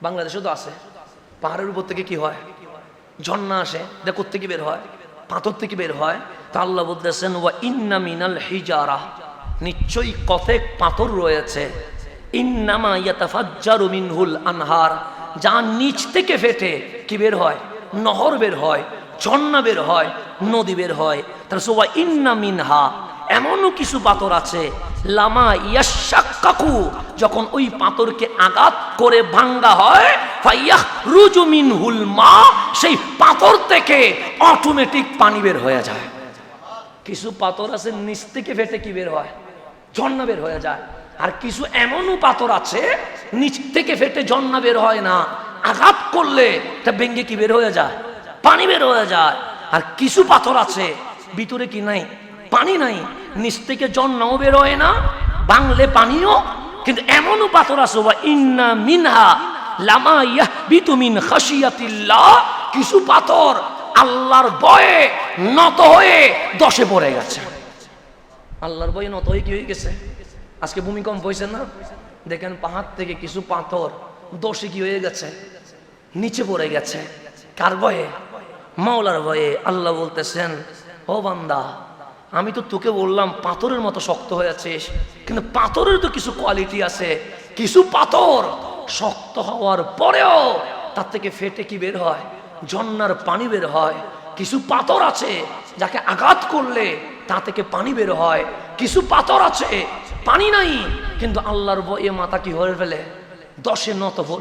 বাংলাদেশে তো আছে। পাহাড়ের উপর থেকে কি হয়? ঝর্ণা আসে। দেখো থেকে বের হয়, পাথর থেকে বের হয়। তা আল্লাহ বলতেছেন, ওয়া ইন্না মিনাল হিজারা, নিশ্চয়ই কতক পাথর রয়েছে, ইন্নামা ইয়াতাফাজ্জারু মিনহুল আনহার, যা নিচ থেকে ফেটে কি বের হয়? নহর বের হয়, ঝর্ণা বের হয়, নদী বের হয়। তার ওয়া ইন্না মিনহা, এমনও কিছু পাথর আছে, লামা ইয়াশাক্কাকু, যখন ওই পাথরকে আঘাত করে ভাঙ্গা হয়, ফায়াখরুজু মিনহুল মা, সেই পাথর থেকে অটোমেটিক পানি বের হয়ে যায়। কিছু পাথর আছে নিচ থেকে ফেটে কি বের হয়? ঝর্ণা বের হয়ে যায়। আর কিছু এমনও পাথর আছে নিচ থেকে ফেটে ঝর্ণা বের হয় না, আঘাত করলে তা ভেঙে কি বের হয়ে যায়? পানি বের হয়ে যায়। আর কিছু পাথর আছে ভিতরে কি নাই? পানি নাই, নিচ থেকে ঝর্ণাও বের হয় না, ভাঙলে পানিও। কিন্তু এমনও পাথর আছে, ওয়া ইন্না মিনহা লামা ইয়াহবিতু মিন খাশিয়াতিল্লাহ, কিছু পাথর আল্লাহর ভয়ে নত হয়ে দশে পড়ে গেছে। আল্লাহর ভয়ে নত হয়ে কি হয়ে গেছে? আজকে ভূমিকম্প হয়েছে না, দেখেন পাহাড় থেকে কিছু পাথর দশে কি হয়ে গেছে? নিচে পড়ে গেছে। কার ভয়ে? মাওলার ভয়ে। আল্লাহ বলতেছেন, ও বান্দা, আমি তো তোকে বললাম পাথরের মতো শক্ত হয়েছিস, কিন্তু পাথরের তো কিছু কোয়ালিটি আছে। কিছু পাথর শক্ত হওয়ার পরেও তার থেকে ফেটে কি বের হয়? ঝর্ণার পানি বের হয়। কিছু পাথর আছে যাকে আঘাত করলে তা থেকে পানি বের হয়। কিছু পাথর আছে পানি নাই, কিন্তু আল্লাহর ভয়ে মাথা কি হয়ে ফেলে? দশে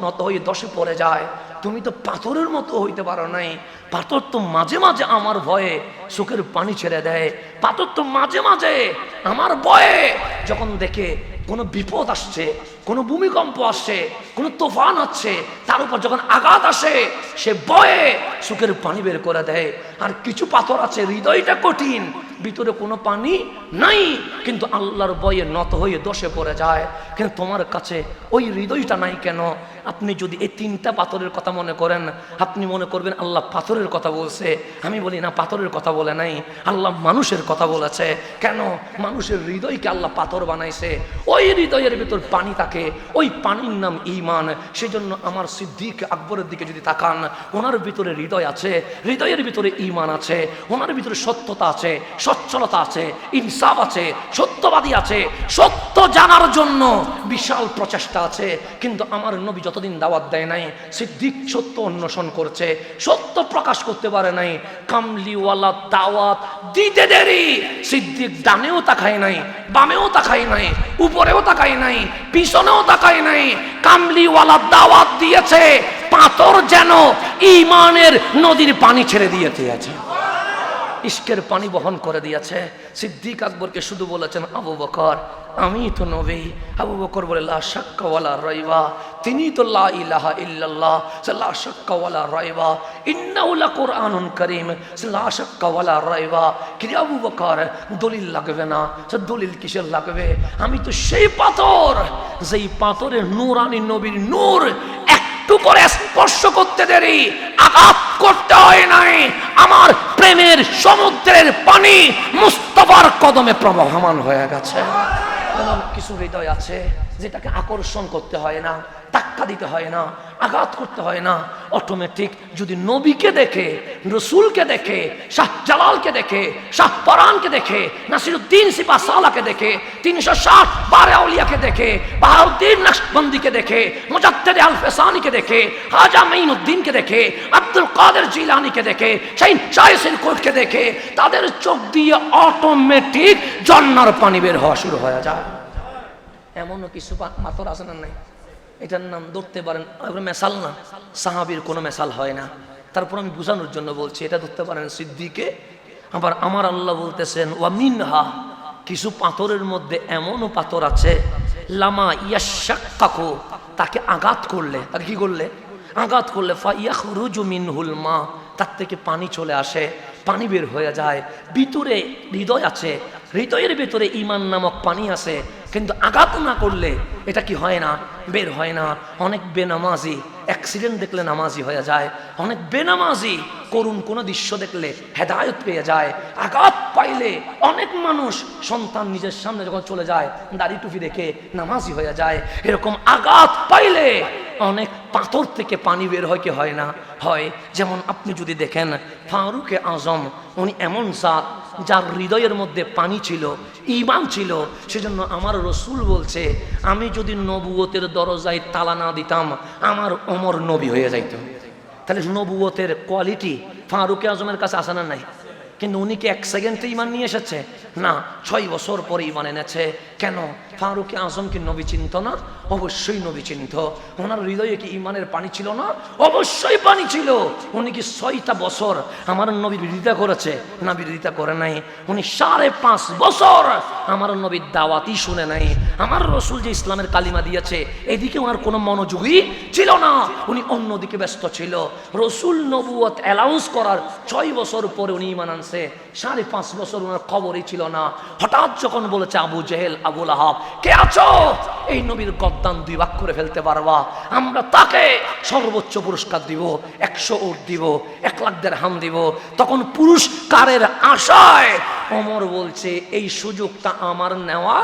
নত হয়ে দশে পড়ে যায়। তুমি তো পাথরের মতো হইতে পারো নাই। পাথর তো মাঝে মাঝে আমার ভয়ে চোখের পানি ছেড়ে দেয়। পাথর তো মাঝে মাঝে আমার ভয়ে যখন দেখে কোনো বিপদ আসছে, কোনো ভূমিকম্প আসছে, কোনো তুফান আসছে, তার উপর যখন আঘাত আসে সে ভয়ে চোখের পানি বের করে দেয়। আর কিছু পাথর আছে হৃদয়টা কঠিন, ভিতরে কোনো পানি নাই, কিন্তু আল্লাহর ভয়ে নত হয়ে দশে পড়ে যায়। কিন্তু তোমার কাছে ওই হৃদয়টা নাই কেন? আপনি যদি এই তিনটা পাথরের কথা মনে করেন, আপনি মনে করবেন আল্লাহ পাথরের কথা বলছে। আমি বলি না, পাথরের কথা বলে নাই, আল্লাহ মানুষের কথা বলেছে। কেন? মানুষের হৃদয়কে আল্লাহ পাথর বানাইছে। ওই হৃদয়ের ভিতর পানি থাকে, ওই পানির নাম ঈমান। সেজন্য আমার সিদ্দিক আকবরের দিকে যদি তাকান, ওনার ভিতরে হৃদয় আছে, হৃদয়ের ভিতরে ঈমান আছে, ওনার ভিতরে সত্যতা আছে, সচ্ছলতা আছে, ইনসাফ আছে, সত্যবাদী আছে, সত্য জানার জন্য বিশাল প্রচেষ্টা আছে। কিন্তু আমার নবী যত যতদিন দাওয়াত দেয় নাই, সিদ্দিক সত্য অন্বেষণ করছে, সত্য প্রকাশ করতে পারে নাই। কামলিওয়ালা দাওয়াত দিতে দেরি, সিদ্দিক ডানেও তাকায় নাই, বামেও তাকায় নাই, উপরেও তাকায় নাই, পিছনেও তাকায় নাই। কামলিওয়ালা দাওয়াত দিয়েছে, পাথর যেন ঈমানের নদীর পানি ছেড়ে দিয়েছে, ইশকের পানি বহন করে দিয়েছে। সিদ্দিক আকবরকে শুধু বলেছেন, আবু বকর আমি তো নবী। আবু বকর বলে, লা শাক্কা ওয়ালা রাইবা, তিনি তো লা ইলাহা ইল্লাল্লাহ, লা শাক্কা ওয়ালা রাইবা, ইন্নাহু লাকুরআনুন কারীম, লা শাক্কা ওয়ালা রাইবা। কি আবু বকর, দলিল লাগবে না? দলিল কিসের লাগবে? আমি তো সেই পাথর, যেই পাথরের নূরানী নবীর নূর একটু করে স্পর্শ করতে দেরি, আঘাত করতে হয় নাই, আমার প্রেমের সমুদ্রের পানি মুস্তাফার কদমে প্রবহমান হয়ে গেছে। এমন কিছু হৃদয় আছে যেটাকে আকর্ষণ করতে হয় না, ধাক্কা দিতে হয় না, আঘাত করতে হয় না, অটোমেটিক যদি নবীকে দেখে, রসুলকে দেখে, শাহ জালালকে দেখে, শাহ পরানকে দেখে, নাসিরুদ্দিন সিপা সালাকে দেখে, 360 বারে আউলিয়াকে দেখে, বাহাউদ্দিন নকশবন্দিকে দেখে, মুজাদ্দিদ আল ফেসানিকে দেখে, খাজা মাইনুদ্দিনকে দেখে, আব্দুল কাদের জিলানিকে দেখে, শাইন শাইসিল কোটকে দেখে, তাদের চোখ দিয়ে অটোমেটিক জন্নার পানি বের হওয়া শুরু হয়ে যায়। এমনও কিছু পাথর আছে না? নাই, এটার নাম ধরতে পারেন মেসাল না, সাহাবীর কোনো মেসাল হয় না, তারপর আমি বোঝানোর জন্য বলছি, এটা ধরতে পারেন সিদ্দিকে। আবার আমার আল্লাহ বলতেছেন, ওয়া মিনহা, কিছু পাথরের মধ্যে এমনও পাথর আছে, লামা ইয়াশাক্কাকু, তাকে আঘাত করলে, তাকে কি করলে? আঘাত করলে, ফা ইয়াখরুজু মিনহুল মা, তার থেকে পানি চলে আসে, পানি বের হয়ে যায়। ভিতরে হৃদয় আছে, হৃদয়ের ভেতরে ঈমান নামক পানি আছে, কিন্তু আঘাত না করলে এটা কি হয় না? বের হয় না। অনেক বেনামাজি অ্যাক্সিডেন্ট দেখলে নামাজি হয়ে যায়, অনেক বেনামাজি করুণ কোনো দৃশ্য দেখলে হেদায়েত পেয়ে যায়, আঘাত পাইলে অনেক মানুষ সন্তান নিজের সামনে যখন চলে যায় দাড়ি টুপি দেখে নামাজি হয়ে যায়। এরকম আঘাত পাইলে অনেক পাথর থেকে পানি বের হয়, কি হয় না? হয়। যেমন আপনি যদি দেখেন ফারুকে আজম, উনি এমন জাত যার হৃদয়ের মধ্যে পানি ছিল, ঈমান ছিল। সেজন্য আমার রসুল বলছে, আমি যদি নবুয়তের দরজায় তালা না দিতাম, আমার ওমর নবী হয়ে যাইত। তাহলে নবুয়তের কোয়ালিটি ফারুকে আজমের কাছে আসে না? নাই। কিন্তু উনি কি 1 সেকেন্ডে ঈমান নিয়ে এসেছে? না, 6 বছর পরে ঈমান এনেছে। কেন? ফারুকে আজম কি নবী চিনত না? অবশ্যই নবী চিনত। ওনার হৃদয়ে কি ঈমানের পানি ছিল না? অবশ্যই পানি ছিল। উনি কি 6টা বছর আমার নবীর বিরোধিতা করেছে? না, বিরোধিতা করে নাই। উনি 5.5 বছর আমার নবীর দাওয়াতই শুনে নাই। আমার রসুল যে ইসলামের কালিমা দিয়েছে এদিকে ওনার কোনো মনোযোগই ছিল না, উনি অন্যদিকে ব্যস্ত ছিল। রসুল নবুয়ত অ্যালাউন্স করার 6 বছর পরে উনি ঈমান আনছে। 5.5 বছর ওনার খবরই ছিল না। হঠাৎ যখন বলেছে আবু জেহেল, আবু লাহাব, কে আছো? এই নবীর গদ্দান 2 ভাগ করে ফেলতে পারবা, আমরা তাকে সর্বোচ্চ পুরস্কার দিব, 100 উট দিব, 1 লাখ দিরহাম দিব। তখন পুরস্কারের আশায় ওমর বলছে, এই সুযোগটা আমার নেওয়া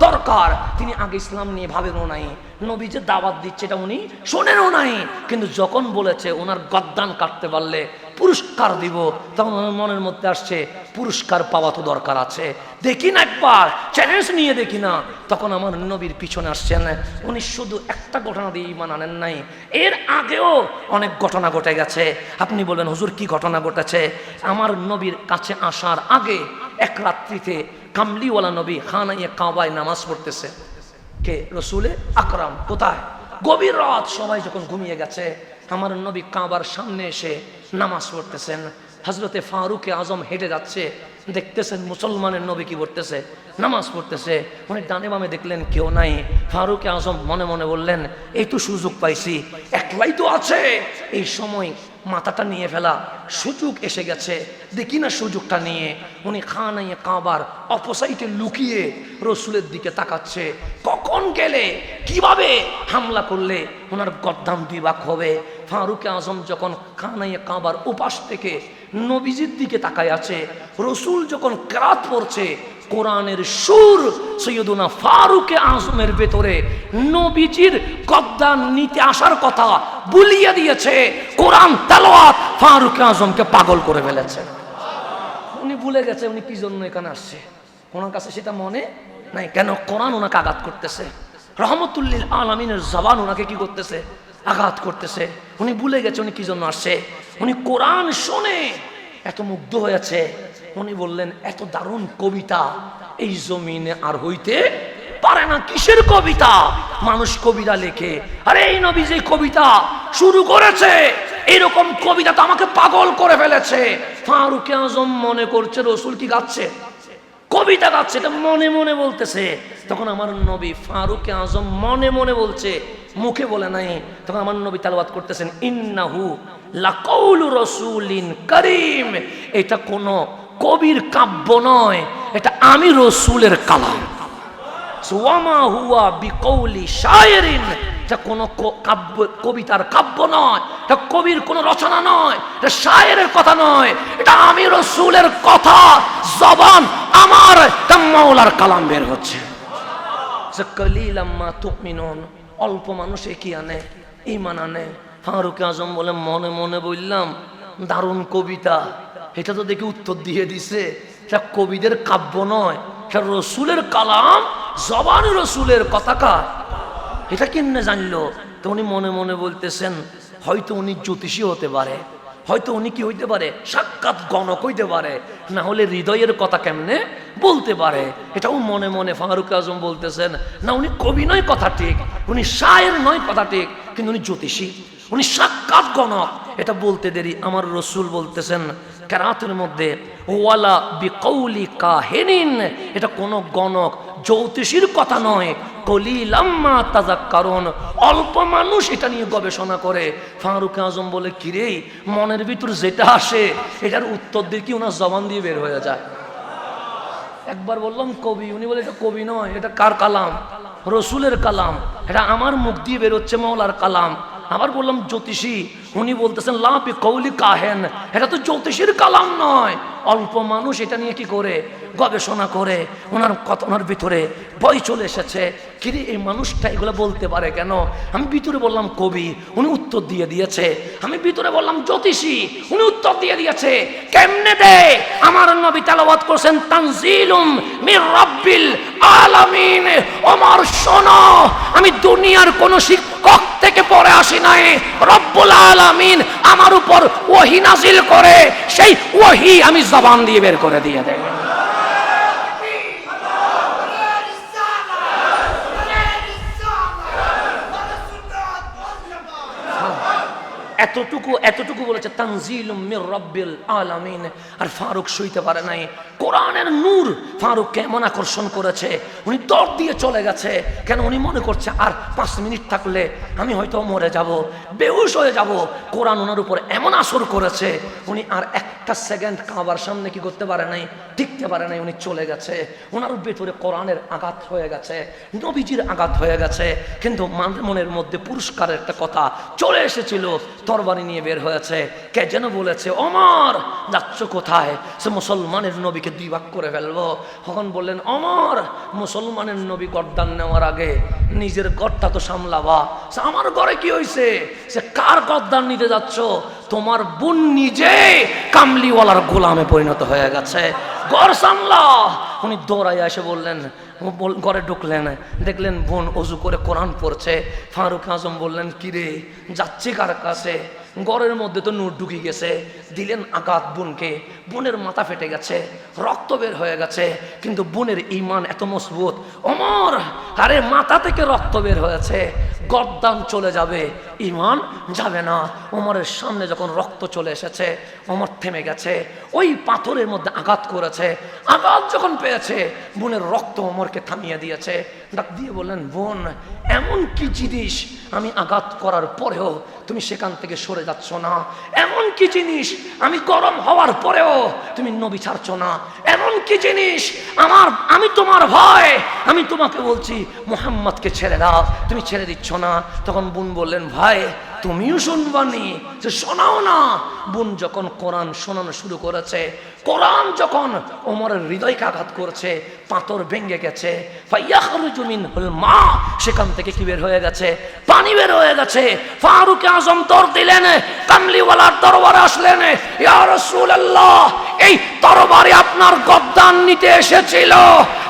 দরকার। তিনি আগে ইসলাম নিয়ে ভাবেনও নাই, নবী যে দাওয়াত দিচ্ছে এটা উনি শোনেনও নাই। কিন্তু যখন বলেছে ওনার গদ্দান কাটতে পারলে পুরস্কার দিব, তখন ওনার মনের মধ্যে আসছে পুরস্কার পাওয়া তো দরকার আছে, দেখি না একবার চ্যালেঞ্জ নিয়ে দেখি না। তখন আমার নবীর পিছনে আসছেন। উনি শুধু একটা ঘটনা দিয়ে ঈমান আনেন নাই, এর আগেও অনেক ঘটনা ঘটে গেছে। আপনি বলবেন হুজুর কি ঘটনা ঘটেছে? আমার নবীর কাছে আসার আগে এক রাত্রিতে কামলিওয়ালা নবী খানায়ে কাবায় নামাজ পড়তেছে। কে? রসুলে আকরাম। কোথায়? গভীর রাত, সবাই যখন ঘুমিয়ে গেছে, আমার নবী কাবার সামনে এসে নামাজ পড়তেছেন। হযরতে ফারুকে আজম হেঁটে যাচ্ছে, দেখতেছেন মুসলমানের নবী কি করতেছে? নামাজ পড়তেছে। উনি ডানে বামে দেখলেন কেউ নাই। ফারুকে আজম মনে মনে বললেন, এই তো সুযোগ পাইছি, একলাই তো আছে, এই সময় মাথাটা নিয়ে ফেলা সুযোগ এসে গেছে, দেখি না সুযোগটা নিয়ে। উনি খানায়ে কাবার অপোসাইটে লুকিয়ে রসুলের দিকে তাকাচ্ছে, কখন গেলে কিভাবে হামলা করলে ওনার গদ্দাম 2 ভাগ হবে। ফারুকে আজম যখন খানায়ে কাবার উপাস থেকে নবীজির দিকে তাকায় আছে, রসুল যখন কেরাত পড়ছে, কোরআনের সুর সৈয়দুনা ফারুকে আজমের ভেতরে নবীজির গদ্দান নিতে আসার কথা বুলিয়ে দিয়েছে। কোরআন তেলাওয়াত ফারুকে আজমকে পাগল করে ফেলেছে। উনি ভুলে গেছে উনি কি জন্য এখানে আসছে, ওনার কাছে সেটা মনে নাই। কেন? কোরআন ওনাকে আঘাত করতেছে, রহমতুল্লিল আলামিনের জবান ওনাকে কি করতেছে? আঘাত করতেছে। উনি ভুলে গেছে উনি কি জন্য আসছে। উনি কোরআন শুনে এত মুগ্ধ হয়েছে, উনি বললেন এত দারুণ কবিতা এই জমিনে আর হইতে পারে না। কিসের কবিতা? মানুষ কবিতা লেখে, আরে এই নবী যে কবিতা শুরু করেছে এরকম কবিতা তো আমাকে পাগল করে ফেলেছে। ফারুক আজম মনে করছে রসুল কি গাচ্ছে, কবিতা গাচ্ছে, এটা মনে মনে বলতেছে। তখন আমার নবী ফারুক আজম মনে মনে বলছে, মুখে বলে নাই। তখন আমার নবী তেলাওয়াত করতেছেন, ইন্নাহু লাকাউলু রাসূলিন কারীম, এটা কোন কবির কাব্য নয়, এটা আমি রসুলের কালাম। ওয়ামা হুয়া বিকৌলি শায়রিন, এটা কোন কাব্য, কবিতার কাব্য নয়, এটা কবির কোন রচনা নয়, এটা শায়েরের কথা নয়, এটা আমি রসুলের কথা, জবান আমার, এটা মাওলার কালাম বের হচ্ছে। কালিলাম মা তুমিনুন, অল্প মানুষে কি আনে, ঈমান আনে। ফারুক আজম বলে মনে মনে বললাম দারুণ কবিতা, এটা তো দেখি উত্তর দিয়ে দিছে, এটা কবিদের কাব্য নয়, এটা রসুলের কালাম, জবান রসুলের কথা। কার এটা কেমনে জানলো? তো উনি মনে মনে বলতেছেন হয়তো উনি জ্যোতিষী হতে পারে, হয়তো উনি কি হইতে পারে, সাক্ষাৎ গণক হইতে পারে, না হলে হৃদয়ের কথা কেমনে বলতে পারে। এটাও মনে মনে ফারুক আজম বলতেছেন, না উনি কবি নয় কথা ঠিক, উনি শায়ের নয় কথা ঠিক, কিন্তু উনি জ্যোতিষী, উনি সাক্ষাৎ গণক। এটা বলতে দেরি আমার রসুল বলতেছেন কেরাতের মধ্যে, ওয়ালা বিকৌলি কাহিনিন, এটা কোনো গণক জ্যোতিষীর কথা নয়, কলিলাম্মা তাযাক্কারুন, অল্প মানুষ এটা নিয়ে গবেষণা করে। ফারুক আজম বলে কিরে, মনের ভিতর যেটা আসে এটার উত্তর দিয়ে কি ওনার জবান দিয়ে বের হয়ে যায়। একবার বললাম কবি, উনি বলে এটা কবি নয়, এটা কার কালাম, রসুলের কালাম, এটা আমার মুখ দিয়ে বের হচ্ছে মাওলার কালাম। আবার বললাম জ্যোতিষী, উনি বলতেছেন লা বিকৌলি কাহেন, এটা তো জ্যোতিষীর কালাম নয়, অল্প মানুষ এটা নিয়ে কি করে গবেষণা করে, ওনার কথা, ওনার ভিতরে ভয় চলে এসেছে, কিরে এই মানুষটা এগুলো বলতে পারে কেন। আমি ভিতরে বললাম কবি, উনি উত্তর দিয়ে দিয়েছে। আমি ভিতরে বললাম জ্যোতিষী, উনি উত্তর দিয়ে দিয়েছে। কেমনে দে? আমার নবী তেলাওয়াত করেছেন তানজিলুম মির রাব্বিল আলামিন। ওমর শোনো, আমি দুনিয়ার কোন শিক্ষক থেকে পড়ে আসি নাই, রব্বুল আলামিন আমার উপর ওহী নাজিল করে, সেই ওহী আমি জবান দিয়ে বের করে দিয়ে দেয়। এতটুকু বলেছে তানজিলুম মির রাব্বিল আলামিন। আর ফারুক সইতে পারে নাই, কোরআনের নূর ফারুককে এমন আকর্ষণ করেছে, উনি দৌড় দিয়ে চলে গেছে। কেন? উনি মনে করছে আর 5 মিনিট থাকলে আমি হয়তো মরে যাব, বেহুশ হয়ে যাব। কোরআন ওনার উপর এমন আসর করেছে, উনি আর একটা সেকেন্ড কাবার সামনে কি করতে পারে নাই, টিকতে পারে নাই, উনি চলে গেছে। ওনার ভেতরে কোরআনের আঘাত হয়ে গেছে, নবীজির আঘাত হয়ে গেছে, কিন্তু মনের মধ্যে পুরস্কারের একটা কথা চলে এসেছিল। তরবারি নিয়ে বের হয়েছে। কে যেন বলেছে, ওমর যাচ্ছ কোথায়? সে মুসলমানের নবীকে 2 ভাগ করে ফেলবো। তখন বললেন, ওমর মুসলমানের নবী গর্দান নেওয়ার আগে নিজের গড়টা তো সামলাবা। আমার ঘরে কি হয়েছে? সে কার গর্দান নিতে যাচ্ছ? তোমার বোন নিজে কামলিওয়ালার গোলামে পরিণত হয়ে গেছে, ঘর সামলা। উনি দৌড়াই এসে বললেন, ঘরে ঢুকলেন, দেখলেন বোন অজু করে কোরআন পড়ছে। ফারুক আজম বললেন, কিরে যাচ্ছি কার কাছে? ঘরের মধ্যে তো নূর ঢুকে গেছে। দিলেন আঘাত বোনকে, বোনের মাথা ফেটে গেছে, রক্ত বের হয়ে গেছে, কিন্তু বোনের ঈমান এত মজবুত। ওমর, আরে মাথা থেকে রক্ত বের হয়েছে, গর্দান চলে যাবে, ঈমান যাবে না। ওমরের সামনে যখন রক্ত চলে এসেছে, ওমর থেমে গেছে। ওই পাথরের মধ্যে আঘাত করেছে, আঘাত যখন পেয়েছে বোনের রক্ত ওমরকে থামিয়ে দিয়েছে। ডাক দিয়ে বললেন, বোন এমন কি জিনিস আমি আঘাত করার পরেও তুমি সেখান থেকে সরে যাচ্ছ না? এমন কি জিনিস আমি গরম হওয়ার পরেও তুমি নবী ছাড়ছ না? এমন কি জিনিস আমি তোমার ভয়, আমি তোমাকে বলছি মুহাম্মদকে ছেড়ে দাও, তুমি ছেড়ে দিচ্ছ না। তখন বোন বললেন, ভাই তুমিও শুনবানি, যে শোনাও না। বোন যখন কোরআন শোনানো শুরু করেছে, কোরআন যখন ওমরের হৃদয়কে আঘাত করছে, পাথর ভেঙে গেছে, ফায়াখরুজু মিনহুল মা, সেখান থেকে কি বের হয়ে গেছে? পানি বের হয়ে গেছে। ফারুক আজম দৌড় দিলেন, কামলিওয়ালার দরবারে আসলেন। ইয়া রাসূলুল্লাহ, এই তরবারি আপনার গর্দান নিতে এসেছিল,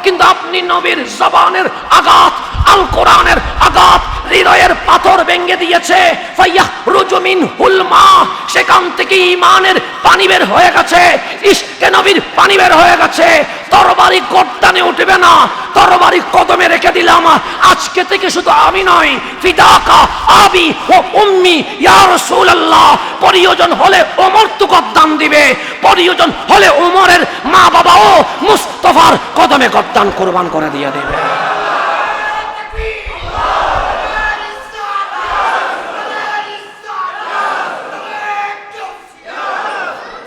কিন্তু আপনি নবীর জবানের আঘাত আল কোরআনের আঘাত হৃদয়ের পাথর ভেঙে দিয়েছে। ফায়াখরুজু মিনহুল মা, সেখান থেকে ঈমানের পানি বের হয়ে গেছে, ইশকে নবীর পানি বের হয়ে গেছে। তরবারি গর্দানে উঠবে না, তরবারি কদমে রেখে দিলাম। আজকে থেকে শুধু আমি নয়, ফিদাকা আবি ও উম্মি ইয়া রাসূলুল্লাহ, প্রয়োজন হলে ওমর তো গর্দান দিবে, প্রয়োজন হলে ওমরের মা বাবাও মুস্তাফার কদমে গর্দান কুরবান করে দিয়ে দেবে।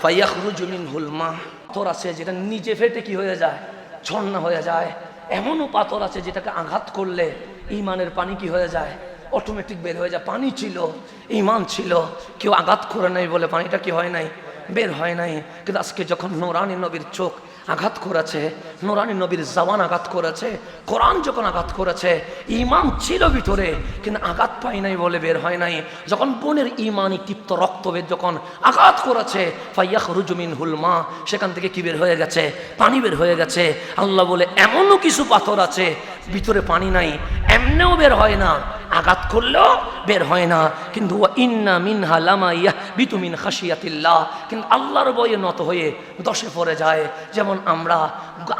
ফায়াখরুজু মিনহুল মা, পাথর আছে যেটা নিজে ফেটে কি হয়ে যায়, ঝর্ণা হয়ে যায়। এমনও পাথর আছে যেটাকে আঘাত করলে ঈমানের পানি কি হয়ে যায়, অটোমেটিক বের হয়ে যায়। পানি ছিল, ঈমান ছিল, কেউ আঘাত করে নাই বলে পানিটা কি হয় নাই, বের হয় নাই। কিন্তু আজকে যখন নূরানী নবীর চোখ আঘাত করেছে, নূরানী নবীর জবান আঘাত করেছে, কোরআন যখন আঘাত করেছে, ঈমান ছিল ভিতরে কিন্তু আঘাত পাই নাই বলে বের হয় নাই। যখন বোনের ঈমানি তৃপ্ত রক্তবেদ যখন আঘাত করেছে, ফায়াখরুজু মিনহুল মা, সেখান থেকে কি বের হয়ে গেছে, পানি বের হয়ে গেছে। আল্লাহ বলে এমনও কিছু পাথর আছে ভিতরে পানি নাই, এমনেও বের হয় না, আঘাত করলেও বের হয় না। কিন্তু ইন্না মিনহা লামা ইয়াহবিতু মিন খাশিয়াতিল্লাহ, কিন্তু আল্লাহর ভয়ে নত হয়ে দশে পড়ে যায়। যেমন আমরা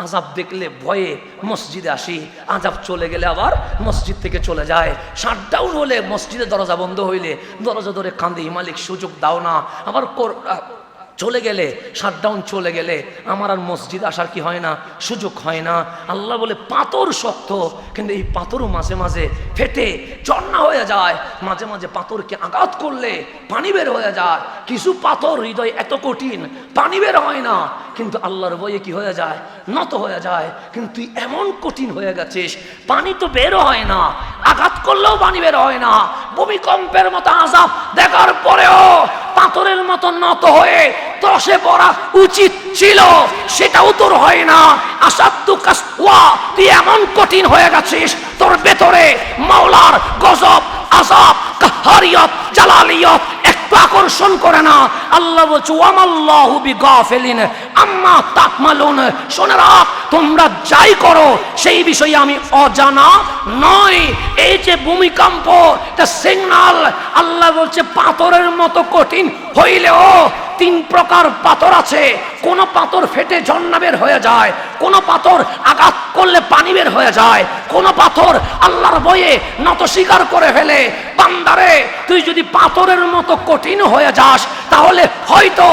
আযাব দেখলে ভয়ে মসজিদে আসি, আযাব চলে গেলে আবার মসজিদ থেকে চলে যায়। শাটডাউন হলে মসজিদের দরজা বন্ধ হইলে দরজা ধরে কাঁদি, মালিক সুযোগ দাও না। আবার চলে গেলে, শাটডাউন চলে গেলে আমার আর মসজিদ আসার কি হয় না, সুযোগ হয় না। আল্লাহ বলে পাথর শক্ত, কিন্তু এই পাথরও মাঝে মাঝে ফেটে ঝর্ণা হয়ে যায়। মাঝে মাঝে পাথরকে আঘাত করলে পানি বের হয়ে যায়। কিছু পাথর হৃদয় এত কঠিন, পানি বের হয় না, কিন্তু আল্লাহর ভয়ে কি হয়ে যায়, নত হয়ে যায়। কিন্তু তুই এমন কঠিন হয়ে গেছিস, পানি তো বের হয় না, আঘাত করলেও পানি বের হয় না। ভূমিকম্পের মতো আযাব দেখার পরেও পাথরের মতো নত হয়ে দশে পড়া উচিত ছিল, সেটাও তোর হয় না। আসাদু কাসওয়া, তুই এমন কঠিন হয়ে গেছিস, তোর ভেতরে মাওলার গজব, আযাব, কাহারিয়ত, জালালিয়ত একটু আকর্ষণ করে না। আল্লাহ বলছে ওয়ামাল্লাহু বিগাফিলিন আম্মা তাকমালুন, শুনে রাখ, তোমরা যাই করো সেই বিষয়ে আমি অজানা নয়। এই যে ভূমিকম্প, এটা সিগন্যাল। আল্লাহ বলছে পাথরের মতো কঠিন হইলেও তিন প্রকার পাথর আছে। কোন পাথর ফেটে ঝর্ণা বের হয়ে যায়, কোন পাথর আঘাত করলে পানি বের হয়ে যায়, কোন পাথর আল্লাহর ভয়ে নত স্বীকার করে ফেলে। বান্দারে, তুই যদি পাথরের মতো কঠিন হয়ে যাস, তাহলে হয়তো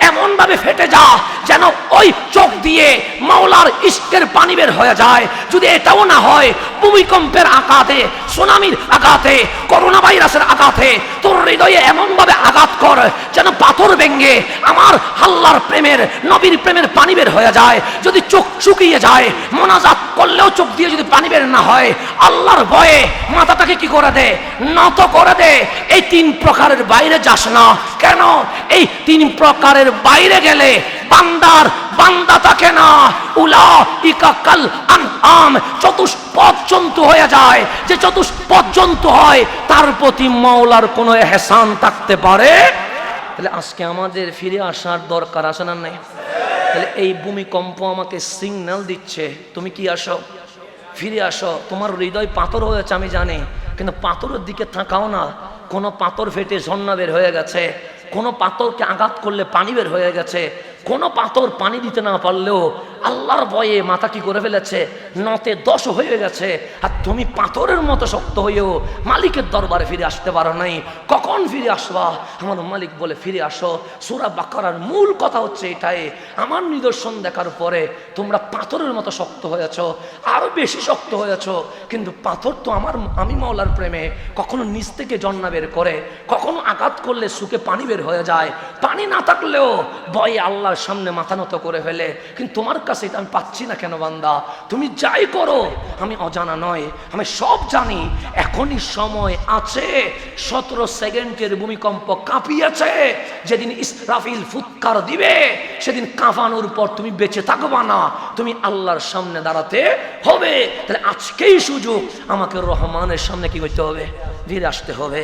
এমন ভাবে ফেটে যা যেন ওই চোখ দিয়ে মাওলার ইশকের পানি বের হয়ে যায়। যদি এটাও না হয়, ভূমিকম্পের আঘাতে, সুনামির আঘাতে, করোনা ভাইরাসের আঘাতে তোর হৃদয়ে এমন ভাবে আঘাত কর যেন পাথর ভেঙে আমার আল্লাহর প্রেমের, নবীর প্রেমের পানি বের হয়ে যায়। যদি চোখ শুকিয়ে যায়, মোনাজাত করলেও চোখ দিয়ে যদি পানি বের না হয়, আল্লাহর ভয়ে মাথাটাকে কি করে দে, নত করে দে। এই তিন প্রকারের বাইরে যাস না। কেন? এই তিন প্রকারের বাইরে গেলে বান্দার বান্দা থাকে না। উলাইকা কাল আনআম, চতুষ্পদ জন্তু হয়ে যায়। যে চতুষ্পদ জন্তু হয়, তার প্রতি মাওলার কোনো ইহসান থাকতে পারে। তাহলে আজকে আমাদের ফিরে আসার দরকার আছে না নাই? তাহলে এই ভূমিকম্প আমাকে সিগন্যাল দিচ্ছে, তুমি কি আসো, ফিরে আসো। তোমার হৃদয় পাথর হয়েছে আমি জানি, কিন্তু পাথরের দিকে তাকাও না। কোনো পাথর ফেটে ঝর্ণা বের হয়ে গেছে, কোনো পাথরকে আঘাত করলে পানি বের হয়ে গেছে, কোনো পাথর পানি দিতে না পারলেও আল্লাহর ভয়ে মাথা কি করে ফেলেছে, নতে দশ হয়ে গেছে। আর তুমি পাথরের মতো শক্ত হয়েও মালিকের দরবারে ফিরে আসতে পারো নাই। কখন ফিরে আসবা? আমার মালিক বলে ফিরে আসো। সূরা বাকারার মূল কথা হচ্ছে এটাই, আমার নিদর্শন দেখার পরে তোমরা পাথরের মতো শক্ত হয়েছ, আরো বেশি শক্ত হয়েছ। কিন্তু পাথর তো আমি মাওলার প্রেমে কখনো নিচ থেকে ঝর্ণা বের করে, কখনো আঘাত করলে সুখে পানি বের হয়ে যায়। পানি না থাকলেও ভয়ে আল্লাহর সামনে মাথা নত করে ফেলে। কিন্তু তোমার কাছে এটা আমি পাচ্ছি না কেন বান্দা? তুমি যাই করো, আমি অজানা নয়, আমি সব জানি। এখনই সময় আছে। 17 সেকেন্ডের ভূমিকম্প কাঁপিয়েছে। যেদিন ইসরাফিল ফুৎকার দিবে, সেদিন কাঁপানোর পর তুমি বেঁচে থাকবা না, তুমি আল্লাহর সামনে দাঁড়াতে হবে। তাহলে আজকেই সুযোগ, আমাকে রহমানের সামনে কি করতে হবে, ফিরে আসতে হবে।